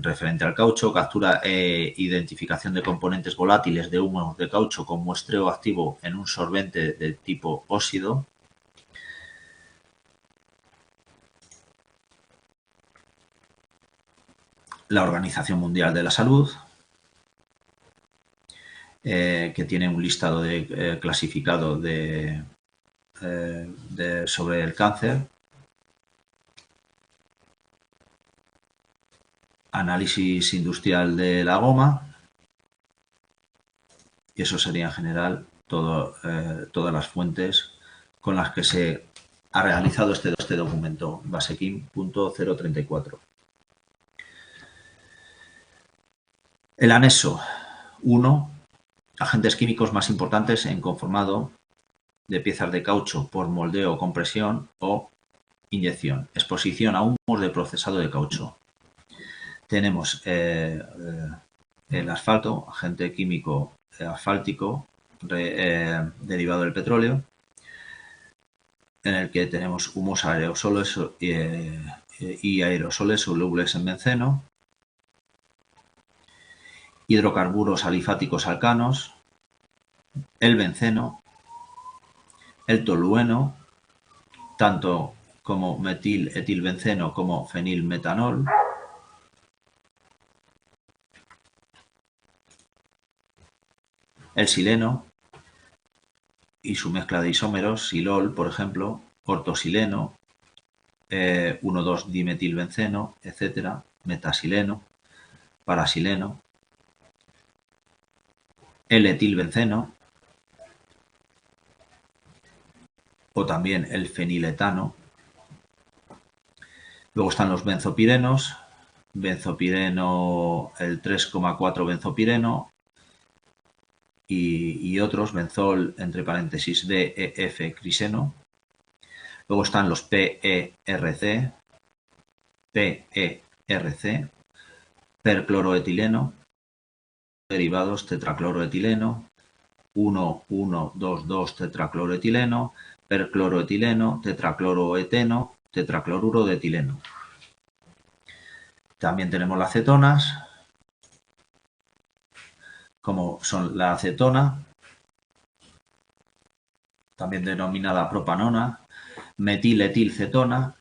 referente al caucho, captura e identificación de componentes volátiles de humo de caucho con muestreo activo en un sorbente de tipo óxido. La Organización Mundial de la Salud, que tiene un listado clasificado sobre el cáncer. Análisis industrial de la goma. Y eso sería en general todas las fuentes con las que se ha realizado este documento, Basekim.034. El anexo 1, agentes químicos más importantes en conformado de piezas de caucho por moldeo, compresión o inyección. Exposición a humos de procesado de caucho. Tenemos el asfalto, agente químico asfáltico derivado del petróleo, en el que tenemos humos aerosoles y aerosoles solubles en benceno, hidrocarburos alifáticos alcanos, el benceno, el tolueno, tanto como metil-etilbenceno como fenilmetanol, el sileno y su mezcla de isómeros, silol, por ejemplo, ortosileno, 1,2-dimetilbenceno, etcétera, metasileno, parasileno, el etilbenceno o también el feniletano. Luego están los benzopirenos, benzopireno, el 3,4 benzopireno y otros, benzol, entre paréntesis, DEF, criseno. Luego están los PERC, percloroetileno, derivados tetracloroetileno, 1,1,2,2 tetracloroetileno, percloroetileno, tetracloroeteno, tetracloruro de etileno. También tenemos las cetonas, como son la acetona, también denominada propanona, metiletilcetona,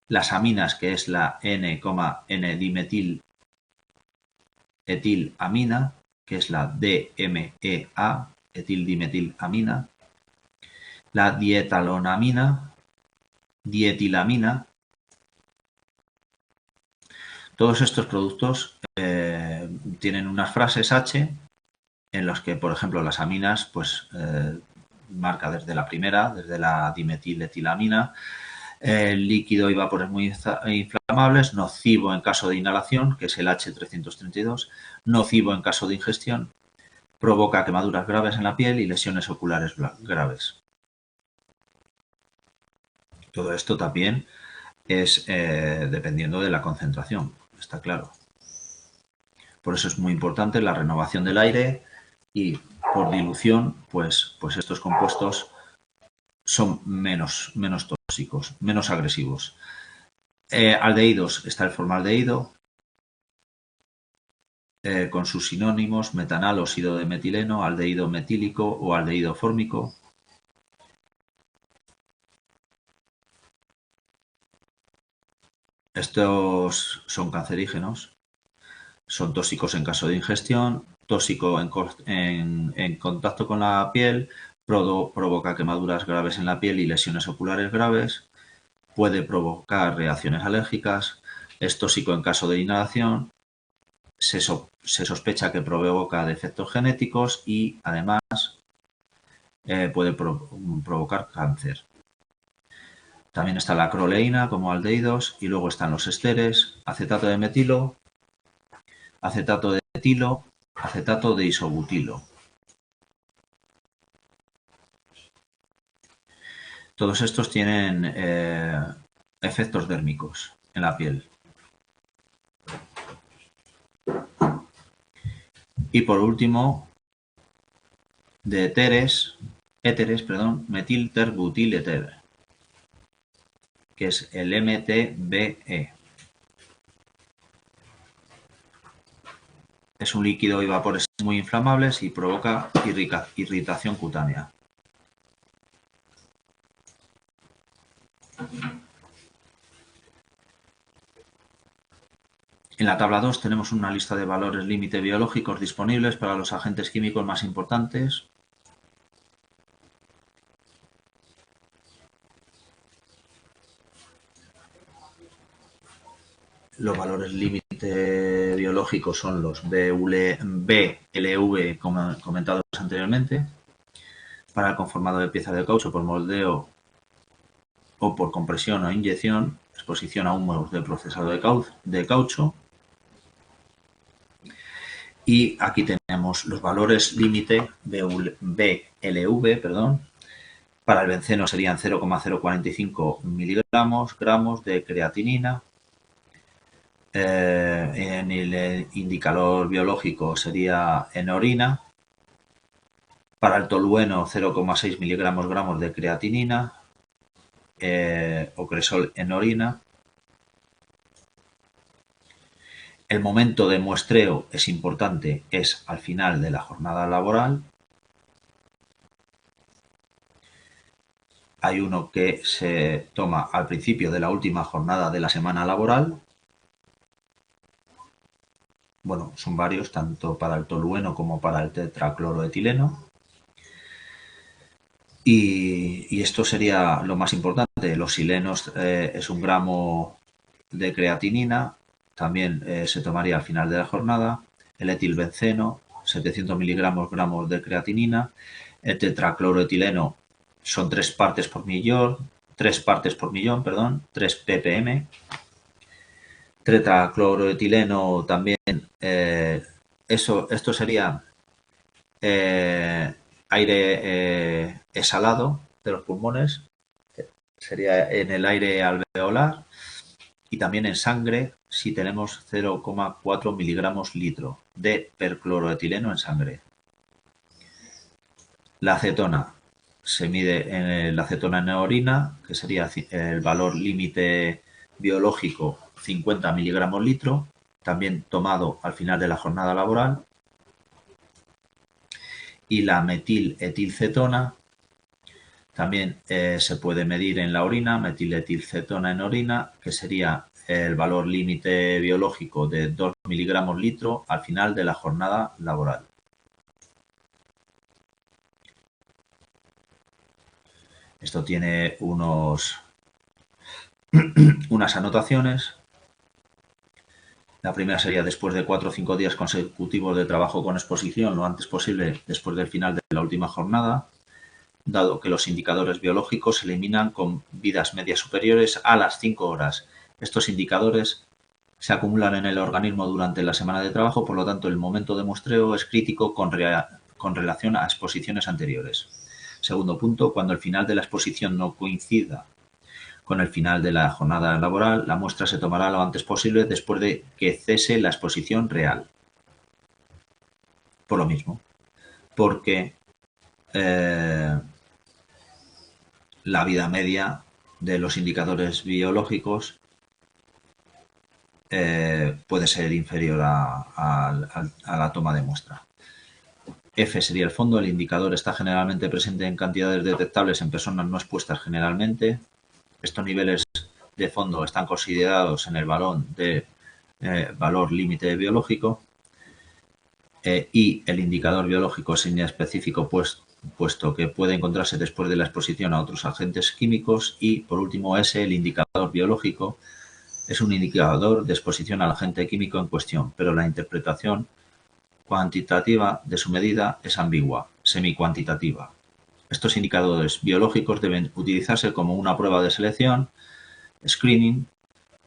las aminas, que es la N,N-dimetil-etilamina, que es la DMEA, etildimetilamina, la dietalonamina, dietilamina. Todos estos productos tienen unas frases H en las que, por ejemplo, las aminas, pues marca desde la primera, desde la dimetiletilamina, el líquido y vapores muy inflamables, nocivo en caso de inhalación, que es el H332, nocivo en caso de ingestión, provoca quemaduras graves en la piel y lesiones oculares graves. Todo esto también es dependiendo de la concentración, está claro. Por eso es muy importante la renovación del aire y por dilución, pues estos compuestos son menos tóxicos, menos agresivos. Aldehídos, está el formaldehído, con sus sinónimos, metanal, óxido de metileno, aldehído metílico o aldehído fórmico. Estos son cancerígenos, son tóxicos en caso de ingestión, tóxico en contacto con la piel, provoca quemaduras graves en la piel y lesiones oculares graves, puede provocar reacciones alérgicas, es tóxico en caso de inhalación, se sospecha que provoca defectos genéticos y además puede provocar cáncer. También está la acroleína como aldehídos y luego están los esteres, acetato de metilo, acetato de etilo, acetato de isobutilo. Todos estos tienen efectos dérmicos en la piel. Y por último, de éteres, metilterbutyléter, que es el MTBE. Es un líquido y vapores muy inflamables y provoca irritación cutánea. En la tabla 2 tenemos una lista de valores límite biológicos disponibles para los agentes químicos más importantes. Los valores límite biológicos son los BLV comentados anteriormente. Para el conformado de piezas de caucho por moldeo o por compresión o inyección, exposición a humos de procesado de caucho. Y aquí tenemos los valores límite BLV, para el benceno serían 0,045 gramos de creatinina. En el indicador biológico sería en orina. Para el tolueno 0,6 gramos de creatinina o cresol en orina. El momento de muestreo es importante, es al final de la jornada laboral. Hay uno que se toma al principio de la última jornada de la semana laboral. Bueno, son varios, tanto para el tolueno como para el tetracloroetileno. Y esto sería lo más importante. Los silenos es 1 gramo de creatinina, también se tomaría al final de la jornada. El etilbenceno, 700 gramos de creatinina. El tetracloroetileno son 3 partes por millón, 3 ppm. Tetracloroetileno también, esto sería aire exhalado de los pulmones, sería en el aire alveolar, y también en sangre si tenemos 0,4 miligramos litro de percloroetileno en sangre. La acetona se mide en la acetona en orina, que sería el valor límite biológico 50 miligramos litro, también tomado al final de la jornada laboral. Y la metiletilcetona también se puede medir en la orina, metiletilcetona en orina, que sería el valor límite biológico de 2 miligramos litro al final de la jornada laboral. Esto tiene unas anotaciones. La primera sería después de 4 o 5 días consecutivos de trabajo con exposición, lo antes posible después del final de la última jornada, dado que los indicadores biológicos se eliminan con vidas medias superiores a las 5 horas. Estos indicadores se acumulan en el organismo durante la semana de trabajo, por lo tanto el momento de muestreo es crítico con relación a exposiciones anteriores. Segundo punto, cuando el final de la exposición no coincida con el final de la jornada laboral, la muestra se tomará lo antes posible después de que cese la exposición real. Por lo mismo, porque la vida media de los indicadores biológicos puede ser inferior a la toma de muestra. F sería el fondo. El indicador está generalmente presente en cantidades detectables en personas no expuestas generalmente. Estos niveles de fondo están considerados en el valor límite biológico. Y el indicador biológico es inespecífico, puesto que puede encontrarse después de la exposición a otros agentes químicos. Y por último, S, el indicador biológico, es un indicador de exposición al agente químico en cuestión, pero la interpretación cuantitativa de su medida es ambigua, semicuantitativa. Estos indicadores biológicos deben utilizarse como una prueba de selección, screening,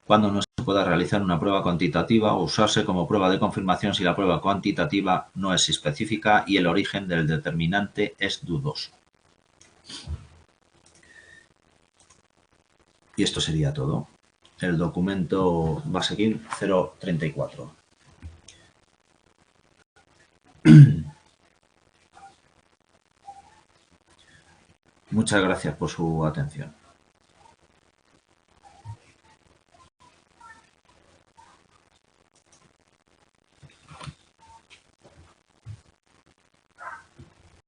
cuando no se pueda realizar una prueba cuantitativa, o usarse como prueba de confirmación si la prueba cuantitativa no es específica y el origen del determinante es dudoso. Y esto sería todo. El documento va a seguir 034. Muchas gracias por su atención.